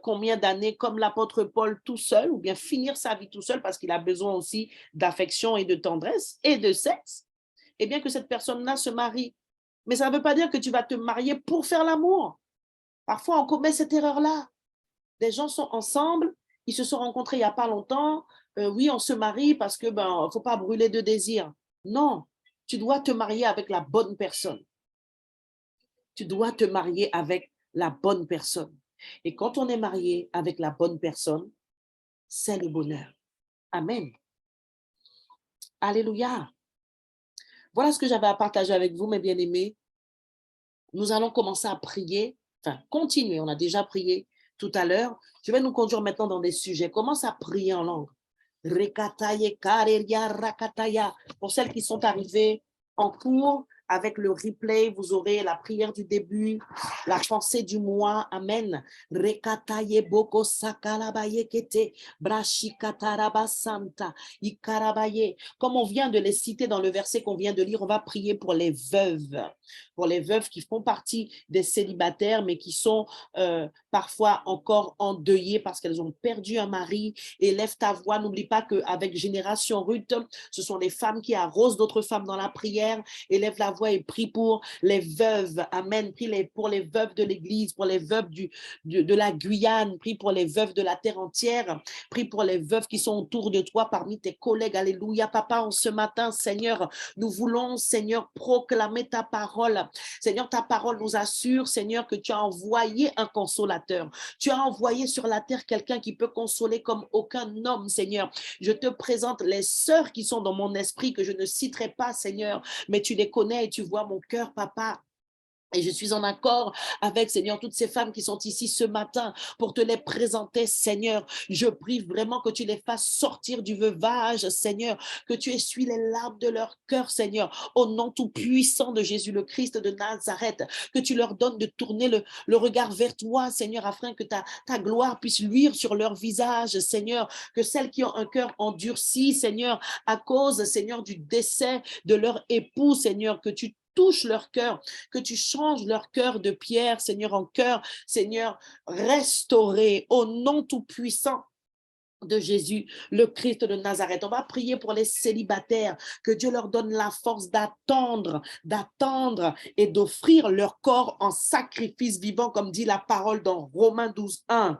combien d'années comme l'apôtre Paul tout seul, ou bien finir sa vie tout seul parce qu'il a besoin aussi d'affection et de tendresse et de sexe, et bien que cette personne-là se marie. Mais ça ne veut pas dire que tu vas te marier pour faire l'amour. Parfois, on commet cette erreur-là. Des gens sont ensemble, ils se sont rencontrés il n'y a pas longtemps, oui, on se marie parce que faut pas brûler de désir. Non, tu dois te marier avec la bonne personne. Tu dois te marier avec la bonne personne. Et quand on est marié avec la bonne personne, c'est le bonheur. Amen. Alléluia. Voilà ce que j'avais à partager avec vous, mes bien-aimés. Nous allons commencer à prier, enfin continuer, on a déjà prié tout à l'heure. Je vais nous conduire maintenant dans des sujets. Commence à prier en langue. Pour celles qui sont arrivées en cours, avec le replay, vous aurez la prière du début, la pensée du mois. Amen. Rekataye boko sakalabaye kete, brashikataraba santa, ikarabaye. Comme on vient de les citer dans le verset qu'on vient de lire, on va prier pour les veuves qui font partie des célibataires, mais qui sont parfois encore endeuillées parce qu'elles ont perdu un mari. Élève ta voix, n'oublie pas qu'avec Génération Ruth, ce sont les femmes qui arrosent d'autres femmes dans la prière. Élève la voix et prie pour les veuves. Amen. Prie pour les veuves de l'Église, pour les veuves de la Guyane. Prie pour les veuves de la terre entière. Prie pour les veuves qui sont autour de toi, parmi tes collègues. Alléluia, papa, en ce matin, Seigneur, nous voulons, Seigneur, proclamer ta parole. Seigneur, ta parole nous assure, Seigneur, que tu as envoyé un consolateur. Tu as envoyé sur la terre quelqu'un qui peut consoler comme aucun homme, Seigneur. Je te présente les sœurs qui sont dans mon esprit, que je ne citerai pas, Seigneur, mais tu les connais et tu vois mon cœur, papa. Et je suis en accord avec, Seigneur, toutes ces femmes qui sont ici ce matin pour te les présenter, Seigneur. Je prie vraiment que tu les fasses sortir du veuvage, Seigneur, que tu essuies les larmes de leur cœur, Seigneur, au nom tout puissant de Jésus le Christ de Nazareth, que tu leur donnes de tourner le regard vers toi, Seigneur, afin que ta gloire puisse luire sur leur visage, Seigneur, que celles qui ont un cœur endurci, Seigneur, à cause, Seigneur, du décès de leur époux, Seigneur, que tu touche leur cœur, que tu changes leur cœur de pierre, Seigneur, en cœur, Seigneur, restauré au nom tout-puissant de Jésus, le Christ de Nazareth. On va prier pour les célibataires, que Dieu leur donne la force d'attendre et d'offrir leur corps en sacrifice vivant, comme dit la parole dans Romains 12:1.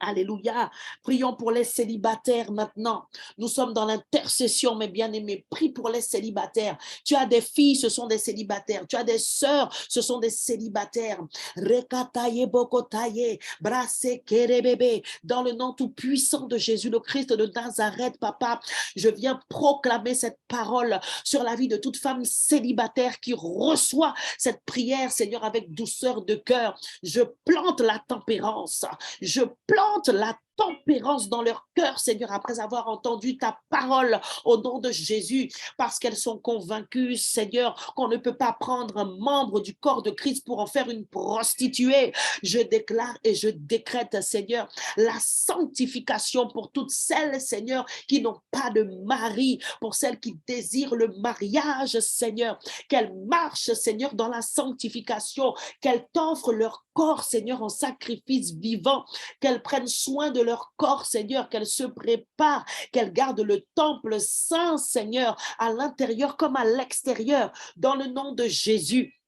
Alléluia. Prions pour les célibataires maintenant. Nous sommes dans l'intercession, mes bien-aimés. Prie pour les célibataires. Tu as des filles, ce sont des célibataires. Tu as des sœurs, ce sont des célibataires. Rekataye bokotaye, brase kerebebe. Dans le nom tout puissant de Jésus, le Christ de Nazareth, papa, je viens proclamer cette parole sur la vie de toute femme célibataire qui reçoit cette prière, Seigneur, avec douceur de cœur. Je plante la tempérance. Je plante la tempérance dans leur cœur, Seigneur, après avoir entendu ta parole au nom de Jésus, parce qu'elles sont convaincues, Seigneur, qu'on ne peut pas prendre un membre du corps de Christ pour en faire une prostituée. Je déclare et je décrète, Seigneur, la sanctification pour toutes celles, Seigneur, qui n'ont pas de mari, pour celles qui désirent le mariage, Seigneur, qu'elles marchent, Seigneur, dans la sanctification, qu'elles t'offrent leur corps, Seigneur, en sacrifice vivant, qu'elles prennent soin de leur corps, Seigneur, qu'elles se préparent, qu'elles gardent le temple saint, Seigneur, à l'intérieur comme à l'extérieur, dans le nom de Jésus.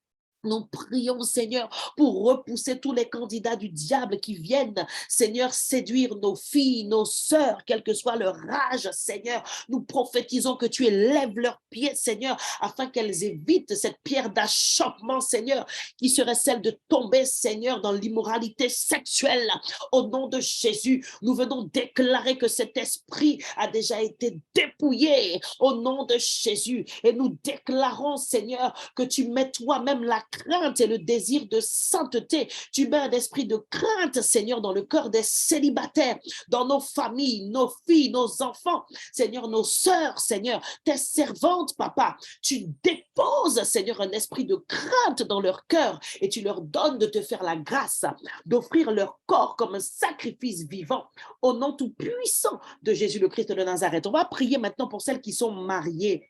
Nous prions, Seigneur, pour repousser tous les candidats du diable qui viennent, Seigneur, séduire nos filles, nos sœurs, quel que soit leur âge, Seigneur. Nous prophétisons que tu élèves leurs pieds, Seigneur, afin qu'elles évitent cette pierre d'achoppement, Seigneur, qui serait celle de tomber, Seigneur, dans l'immoralité sexuelle. Au nom de Jésus, nous venons déclarer que cet esprit a déjà été dépouillé au nom de Jésus. Et nous déclarons, Seigneur, que tu mets toi-même la crainte et le désir de sainteté. Tu mets un esprit de crainte, Seigneur, dans le cœur des célibataires, dans nos familles, nos filles, nos enfants, Seigneur, nos sœurs, Seigneur, tes servantes, papa. Tu déposes, Seigneur, un esprit de crainte dans leur cœur et tu leur donnes de te faire la grâce, d'offrir leur corps comme un sacrifice vivant au nom tout puissant de Jésus le Christ de Nazareth. On va prier maintenant pour celles qui sont mariées.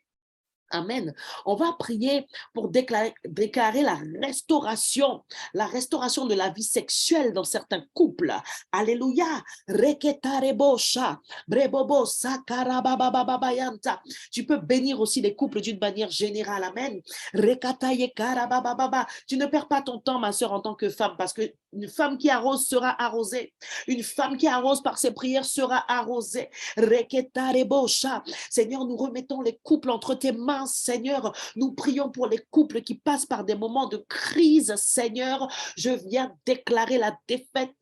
Amen. On va prier pour déclarer la restauration de la vie sexuelle dans certains couples. Alléluia. Tu peux bénir aussi les couples d'une manière générale. Amen. Tu ne perds pas ton temps, ma sœur, en tant que femme, parce qu'une femme qui arrose sera arrosée. Une femme qui arrose par ses prières sera arrosée. Seigneur, nous remettons les couples entre tes mains. Seigneur, nous prions pour les couples qui passent par des moments de crise, Seigneur. Je viens déclarer la défaite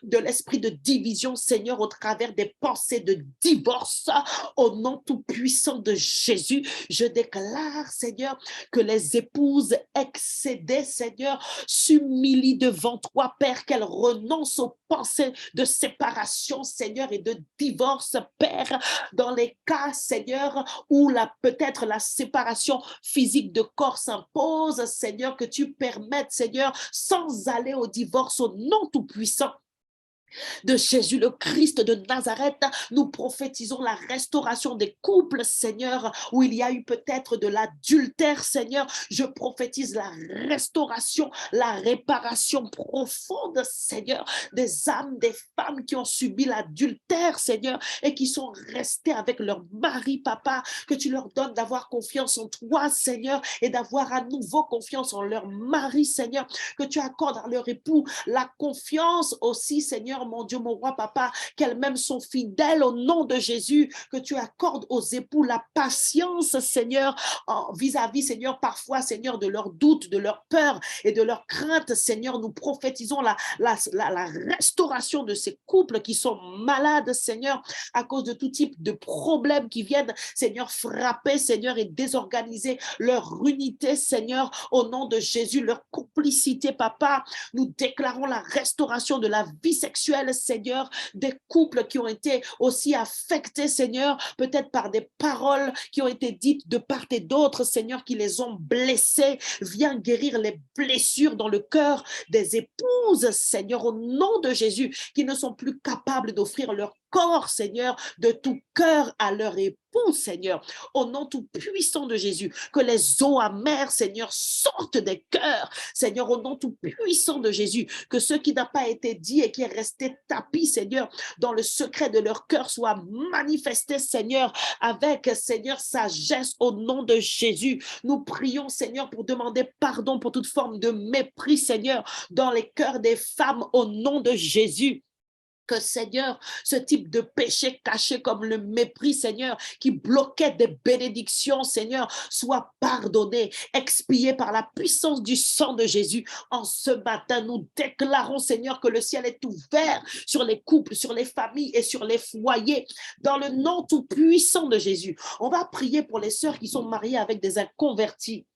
de l'esprit de division, Seigneur, au travers des pensées de divorce. Au nom tout puissant de Jésus, je déclare, Seigneur, que les épouses excédées, Seigneur, s'humilient devant toi, Père, qu'elle renonce aux pensées de séparation, Seigneur, et de divorce, Père, dans les cas, Seigneur, où peut-être la séparation physique de corps s'impose, Seigneur, que tu permettes, Seigneur, sans aller au divorce, au nom tout-puissant de Jésus le Christ de Nazareth, nous prophétisons la restauration des couples, Seigneur, où il y a eu peut-être de l'adultère, Seigneur. Je prophétise la restauration, la réparation profonde, Seigneur, des âmes, des femmes qui ont subi l'adultère, Seigneur, et qui sont restées avec leur mari, papa, que tu leur donnes d'avoir confiance en toi, Seigneur, et d'avoir à nouveau confiance en leur mari, Seigneur, que tu accordes à leur époux la confiance aussi, Seigneur, mon Dieu, mon roi, papa, qu'elles-mêmes sont fidèles au nom de Jésus, que tu accordes aux époux la patience, Seigneur, vis-à-vis, Seigneur, parfois, Seigneur, de leurs doutes, de leurs peurs et de leurs craintes, Seigneur, nous prophétisons la restauration de ces couples qui sont malades, Seigneur, à cause de tout type de problèmes qui viennent, Seigneur, frapper, Seigneur, et désorganiser leur unité, Seigneur, au nom de Jésus, leur complicité, papa. Nous déclarons la restauration de la vie sexuelle, Seigneur, des couples qui ont été aussi affectés, Seigneur, peut-être par des paroles qui ont été dites de part et d'autre, Seigneur, qui les ont blessés. Viens guérir les blessures dans le cœur des épouses, Seigneur, au nom de Jésus, qui ne sont plus capables d'offrir leur corps, Seigneur, de tout cœur à leur époux, Seigneur, au nom tout puissant de Jésus, que les eaux amères, Seigneur, sortent des cœurs, Seigneur, au nom tout puissant de Jésus, que ce qui n'a pas été dit et qui est resté tapis, Seigneur, dans le secret de leur cœur soit manifesté, Seigneur, avec, Seigneur, sagesse au nom de Jésus. Nous prions, Seigneur, pour demander pardon pour toute forme de mépris, Seigneur, dans les cœurs des femmes au nom de Jésus. Que, Seigneur, ce type de péché caché comme le mépris, Seigneur, qui bloquait des bénédictions, Seigneur, soit pardonné, expié par la puissance du sang de Jésus. En ce matin, nous déclarons, Seigneur, que le ciel est ouvert sur les couples, sur les familles et sur les foyers, dans le nom tout puissant de Jésus. On va prier pour les sœurs qui sont mariées avec des inconvertis,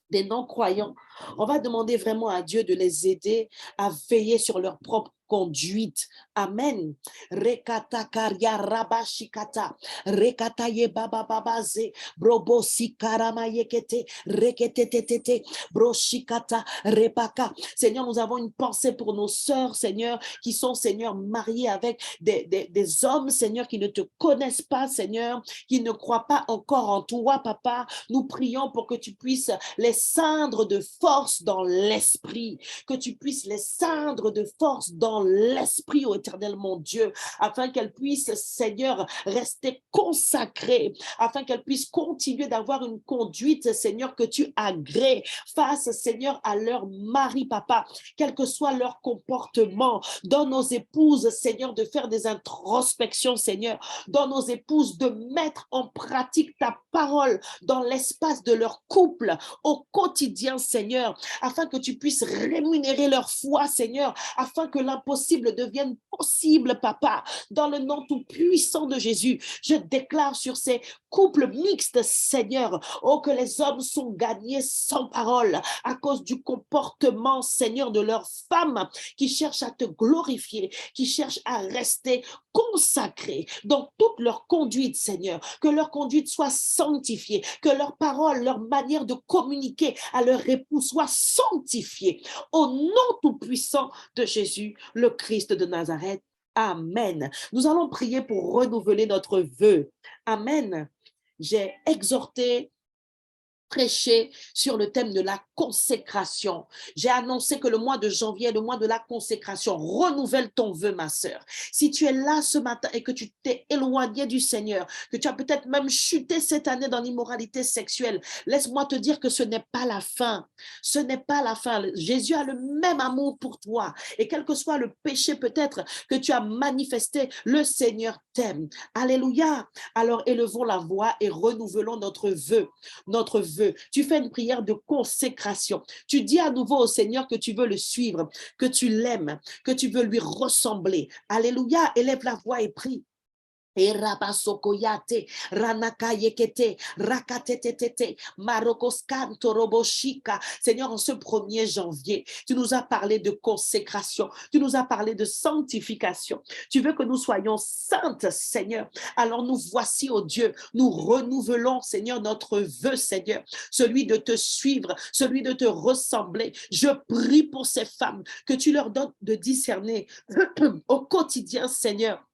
des non-croyants. On va demander vraiment à Dieu de les aider à veiller sur leur propre conduite. Amen. Rekata karia rabashikata. Rekata ye baba babaze. Brobo sikarama yekete. Reketetetete. Broshikata repaka. Seigneur, nous avons une pensée pour nos sœurs, Seigneur, qui sont, Seigneur, mariées avec des hommes, Seigneur, qui ne te connaissent pas, Seigneur, qui ne croient pas encore en toi, papa. Nous prions pour que tu puisses les ceindre de force dans l'esprit, que tu puisses les ceindre de force dans l'esprit, ô éternel mon Dieu, afin qu'elles puissent, Seigneur, rester consacrées, afin qu'elles puissent continuer d'avoir une conduite, Seigneur, que tu agrées face, Seigneur, à leur mari, papa, quel que soit leur comportement. Donne aux épouses, Seigneur, de faire des introspections, Seigneur. Donne aux épouses de mettre en pratique ta parole dans l'espace de leur couple au quotidien, Seigneur, afin que tu puisses rémunérer leur foi, Seigneur, afin que l'impossible devienne possible, papa, dans le nom tout puissant de Jésus. Je déclare sur ces couples mixtes, Seigneur, oh, que les hommes sont gagnés sans parole à cause du comportement, Seigneur, de leurs femmes qui cherchent à te glorifier, qui cherchent à rester consacrés dans toute leur conduite, Seigneur, que leur conduite soit sanctifiée, que leur parole, leur manière de communiquer à leur époux soit sanctifiée au nom tout-puissant de Jésus, le Christ de Nazareth. Amen. Nous allons prier pour renouveler notre vœu. Amen. J'ai exhorté, prêché sur le thème de la consécration. J'ai annoncé que le mois de janvier est le mois de la consécration. Renouvelle ton vœu, ma sœur. Si tu es là ce matin et que tu t'es éloigné du Seigneur, que tu as peut-être même chuté cette année dans l'immoralité sexuelle, laisse-moi te dire que ce n'est pas la fin. Ce n'est pas la fin. Jésus a le même amour pour toi. Et quel que soit le péché peut-être que tu as manifesté, le Seigneur t'aime. Alléluia. Alors élevons la voix et renouvelons notre vœu. Notre vœu. Tu fais une prière de consécration. Tu dis à nouveau au Seigneur que tu veux le suivre, que tu l'aimes, que tu veux lui ressembler. Alléluia. Élève la voix et prie. Et rabasokoyate, ranakayekete, rakatetetete, marokoskanto roboshika. Seigneur, en ce 1er janvier, tu nous as parlé de consécration, tu nous as parlé de sanctification. Tu veux que nous soyons saintes, Seigneur. Alors nous voici, oh Dieu, nous renouvelons, Seigneur, notre vœu, Seigneur, celui de te suivre, celui de te ressembler. Je prie pour ces femmes, que tu leur donnes de discerner au quotidien, Seigneur,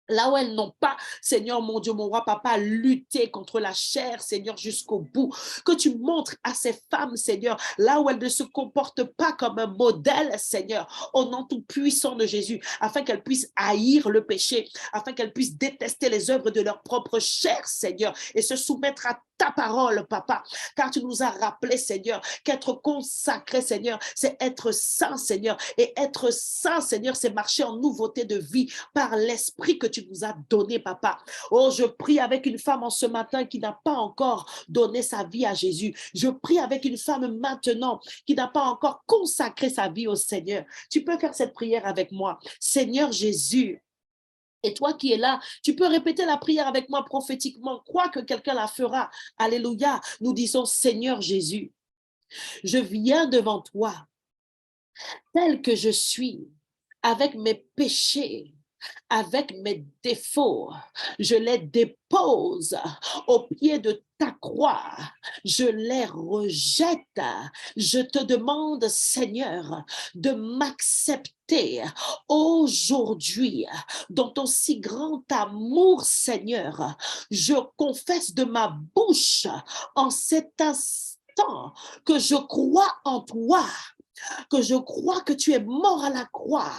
là où elles n'ont pas, Seigneur, mon Dieu, mon roi, papa, lutter contre la chair, Seigneur, jusqu'au bout. Que tu montres à ces femmes, Seigneur, là où elles ne se comportent pas comme un modèle, Seigneur, au nom tout puissant de Jésus, afin qu'elles puissent haïr le péché, afin qu'elles puissent détester les œuvres de leur propre chair, Seigneur, et se soumettre à ta parole, papa, car tu nous as rappelé, Seigneur, qu'être consacré, Seigneur, c'est être saint, Seigneur, et être saint, Seigneur, c'est marcher en nouveauté de vie par l'esprit que tu nous as donné, papa. Oh, je prie avec une femme en ce matin qui n'a pas encore donné sa vie à Jésus. Je prie avec une femme maintenant qui n'a pas encore consacré sa vie au Seigneur. Tu peux faire cette prière avec moi. Seigneur Jésus, et toi qui es là, tu peux répéter la prière avec moi prophétiquement. Crois que quelqu'un la fera. Alléluia. Nous disons, Seigneur Jésus, je viens devant toi tel que je suis, avec mes péchés, avec mes défauts. Je les dépose au pied de ta croix. Je les rejette. Je te demande, Seigneur, de m'accepter aujourd'hui dans ton si grand amour, Seigneur. Je confesse de ma bouche en cet instant que je crois en toi, que je crois que tu es mort à la croix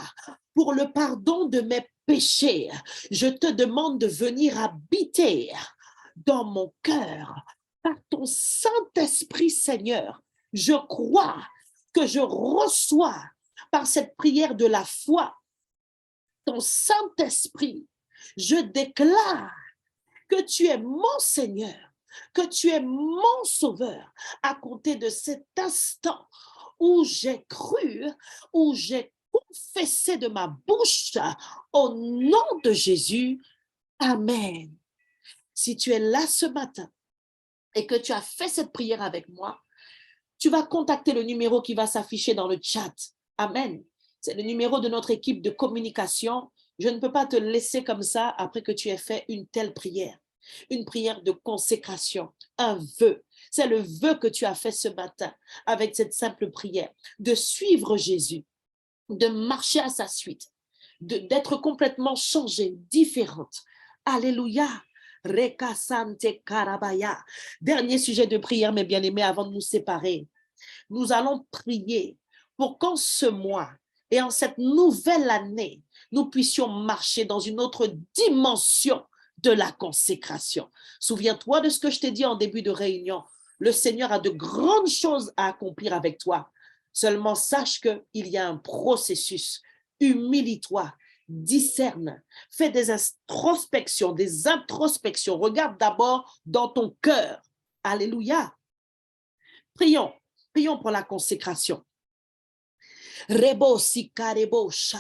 pour le pardon de mes péchés. Je te demande de venir habiter dans mon cœur par ton Saint-Esprit, Seigneur. Je crois que je reçois par cette prière de la foi ton Saint-Esprit. Je déclare que tu es mon Seigneur, que tu es mon Sauveur à compter de cet instant où j'ai cru, où j'ai confessé de ma bouche au nom de Jésus. Amen. Si tu es là ce matin et que tu as fait cette prière avec moi, tu vas contacter le numéro qui va s'afficher dans le chat. Amen. C'est le numéro de notre équipe de communication. Je ne peux pas te laisser comme ça après que tu aies fait une telle prière. Une prière de consécration, un vœu. C'est le vœu que tu as fait ce matin avec cette simple prière, de suivre Jésus, de marcher à sa suite, d'être complètement changée, différente. Alléluia. Rekasante karabaya. Dernier sujet de prière, mes bien-aimés, avant de nous séparer. Nous allons prier pour qu'en ce mois et en cette nouvelle année, nous puissions marcher dans une autre dimension de la consécration. Souviens-toi de ce que je t'ai dit en début de réunion. Le Seigneur a de grandes choses à accomplir avec toi. Seulement sache qu'il y a un processus. Humilie-toi, discerne, fais des introspections, Regarde d'abord dans ton cœur. Alléluia. Prions pour la consécration. Rebo sikarebo-sha.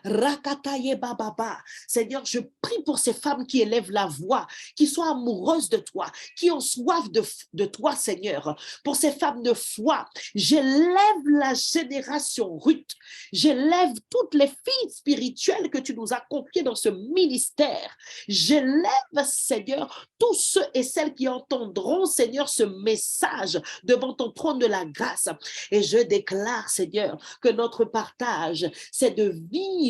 Rakataye bababa. Seigneur, je prie pour ces femmes qui élèvent la voix, qui sont amoureuses de toi, qui ont soif de toi, Seigneur. Pour ces femmes de foi, j'élève la génération Ruth. J'élève toutes les filles spirituelles que tu nous as confiées dans ce ministère. J'élève, Seigneur, tous ceux et celles qui entendront, Seigneur, ce message devant ton trône de la grâce. Et je déclare, Seigneur, que notre partage, c'est de vivre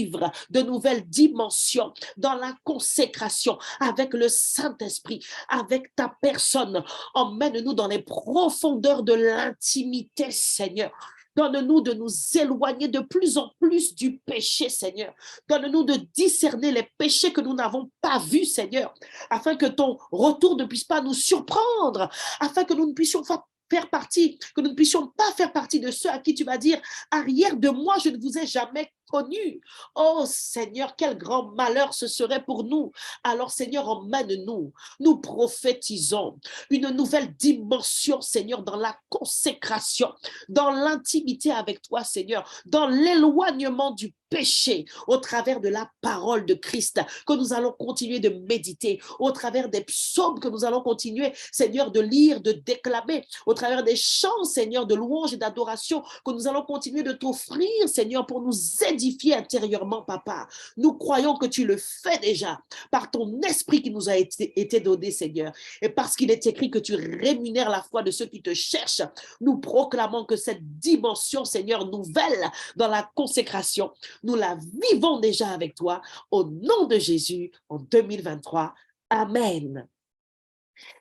de nouvelles dimensions dans la consécration avec le Saint-Esprit, avec ta personne. Emmène-nous dans les profondeurs de l'intimité, Seigneur. Donne-nous de nous éloigner de plus en plus du péché, Seigneur. Donne-nous de discerner les péchés que nous n'avons pas vus, Seigneur, afin que ton retour ne puisse pas nous surprendre, afin que nous ne puissions pas que nous ne puissions pas faire partie de ceux à qui tu vas dire, arrière de moi, je ne vous ai jamais connu. Oh Seigneur, quel grand malheur ce serait pour nous. Alors Seigneur, emmène-nous. Nous prophétisons une nouvelle dimension, Seigneur, dans la consécration, dans l'intimité avec toi, Seigneur, dans l'éloignement du péché au travers de la parole de Christ que nous allons continuer de méditer, au travers des psaumes que nous allons continuer, Seigneur, de lire, de déclamer, au travers des chants, Seigneur, de louange et d'adoration que nous allons continuer de t'offrir, Seigneur, pour nous édifier intérieurement, Papa. Nous croyons que tu le fais déjà par ton esprit qui nous a été donné, Seigneur. Et parce qu'il est écrit que tu rémunères la foi de ceux qui te cherchent, nous proclamons que cette dimension, Seigneur, nouvelle dans la consécration, nous la vivons déjà avec toi au nom de Jésus en 2023. Amen.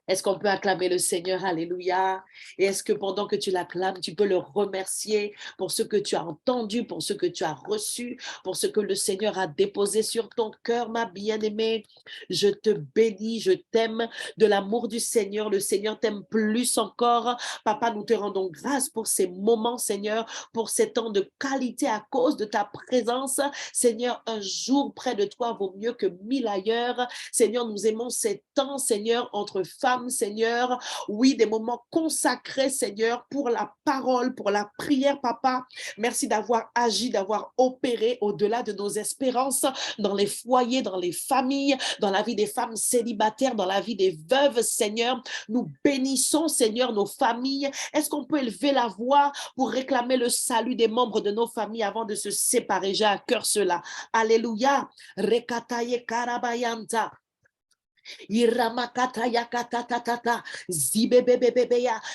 Est-ce qu'on peut acclamer le Seigneur? Alléluia. Et est-ce que pendant que tu l'acclames, tu peux le remercier pour ce que tu as entendu, pour ce que tu as reçu, pour ce que le Seigneur a déposé sur ton cœur, ma bien-aimée? Je te bénis, je t'aime de l'amour du Seigneur. Le Seigneur t'aime plus encore. Papa, nous te rendons grâce pour ces moments, Seigneur, pour ces temps de qualité à cause de ta présence. Seigneur, un jour près de toi vaut mieux que 1000 ailleurs. Seigneur, nous aimons ces temps, Seigneur, entre femmes, Seigneur. Oui, des moments consacrés, Seigneur, pour la parole, pour la prière, Papa. Merci d'avoir agi, d'avoir opéré au-delà de nos espérances dans les foyers, dans les familles, dans la vie des femmes célibataires, dans la vie des veuves, Seigneur. Nous bénissons, Seigneur, nos familles. Est-ce qu'on peut élever la voix pour réclamer le salut des membres de nos familles avant de se séparer? J'ai à cœur cela. Alléluia. Rekataye karabayanta.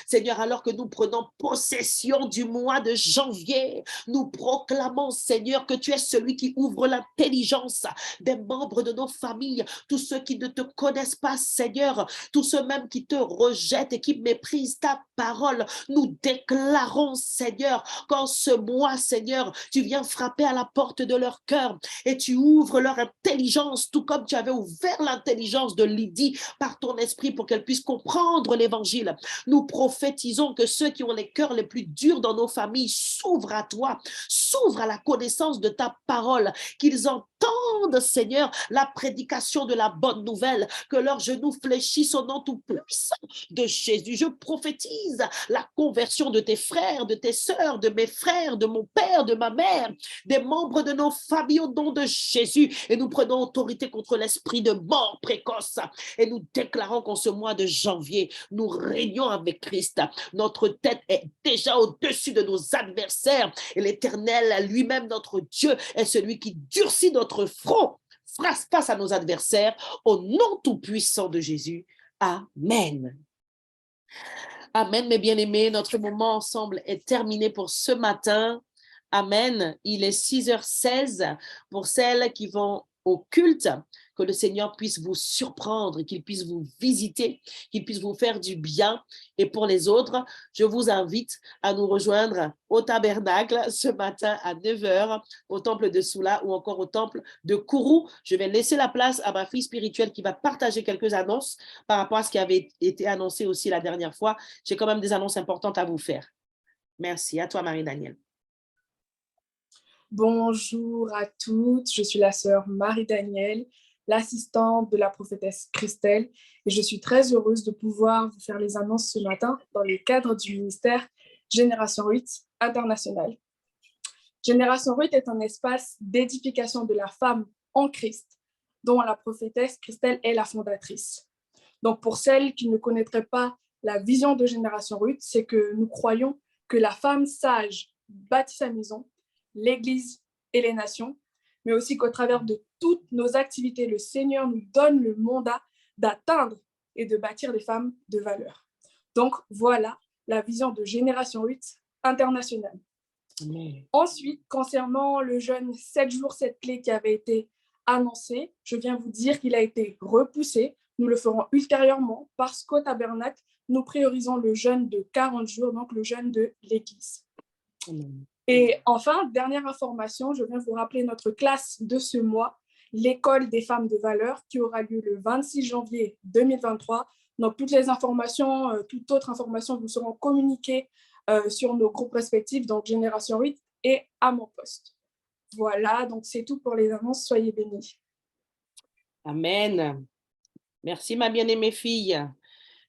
Seigneur, alors que nous prenons possession du mois de janvier, nous proclamons, Seigneur, que tu es celui qui ouvre l'intelligence des membres de nos familles, tous ceux qui ne te connaissent pas, Seigneur, tous ceux même qui te rejettent et qui méprisent ta parole. Nous déclarons, Seigneur, qu'en ce mois, Seigneur, tu viens frapper à la porte de leur cœur et tu ouvres leur intelligence, tout comme tu avais ouvert l'intelligence de Lydie par ton esprit pour qu'elle puisse comprendre l'évangile. Nous prophétisons que ceux qui ont les cœurs les plus durs dans nos familles s'ouvrent à toi, s'ouvrent à la connaissance de ta parole, qu'ils entendent, Seigneur, la prédication de la bonne nouvelle, que leurs genoux fléchissent au nom tout puissant de Jésus. Je prophétise la conversion de tes frères, de tes sœurs, de mes frères, de mon père, de ma mère, des membres de nos familles au nom de Jésus. Et nous prenons autorité contre l'esprit de mort précoce. Et nous déclarons qu'en ce mois de janvier, nous régnons avec Christ. Notre tête est déjà au-dessus de nos adversaires. Et l'Éternel lui-même, notre Dieu, est celui qui durcit notre front face à nos adversaires. Au nom tout-puissant de Jésus. Amen. Amen, mes bien-aimés. Notre moment ensemble est terminé pour ce matin. Amen. Il est 6h16 pour celles qui vont au culte. Que le Seigneur puisse vous surprendre, qu'il puisse vous visiter, qu'il puisse vous faire du bien. Et pour les autres, je vous invite à nous rejoindre au tabernacle ce matin à 9h, au temple de Soula ou encore au temple de Kourou. Je vais laisser la place à ma fille spirituelle qui va partager quelques annonces par rapport à ce qui avait été annoncé aussi la dernière fois. J'ai quand même des annonces importantes à vous faire. Merci. À toi, Marie-Danielle. Bonjour à toutes, je suis la sœur Marie-Danielle, l'assistante de la prophétesse Christelle, et je suis très heureuse de pouvoir vous faire les annonces ce matin dans le cadre du ministère Génération 8 International. Génération 8 est un espace d'édification de la femme en Christ, dont la prophétesse Christelle est la fondatrice. Donc pour celles qui ne connaîtraient pas la vision de Génération 8, c'est que nous croyons que la femme sage bâtit sa maison, l'Église et les nations, mais aussi qu'au travers de toutes nos activités, le Seigneur nous donne le mandat d'atteindre et de bâtir des femmes de valeur. Donc, voilà la vision de Génération 8 internationale. Amen. Ensuite, concernant le jeûne 7 jours, 7 clés qui avait été annoncé, je viens vous dire qu'il a été repoussé. Nous le ferons ultérieurement parce qu'au tabernacle, nous priorisons le jeûne de 40 jours, donc le jeûne de l'Église. Amen. Et enfin, dernière information, je viens vous rappeler notre classe de ce mois, l'école des femmes de valeur, qui aura lieu le 26 janvier 2023. Donc, toutes les informations, toute autre information vous seront communiquées sur nos groupes respectifs, donc Génération 8 et à mon poste. Voilà, donc c'est tout pour les annonces. Soyez bénis. Amen. Merci, ma bien-aimée fille.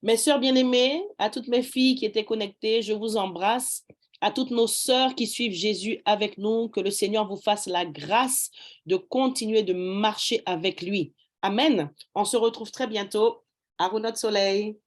Mes sœurs bien-aimées, à toutes mes filles qui étaient connectées, je vous embrasse. À toutes nos sœurs qui suivent Jésus avec nous, que le Seigneur vous fasse la grâce de continuer de marcher avec lui. Amen. On se retrouve très bientôt. À vous notre soleil.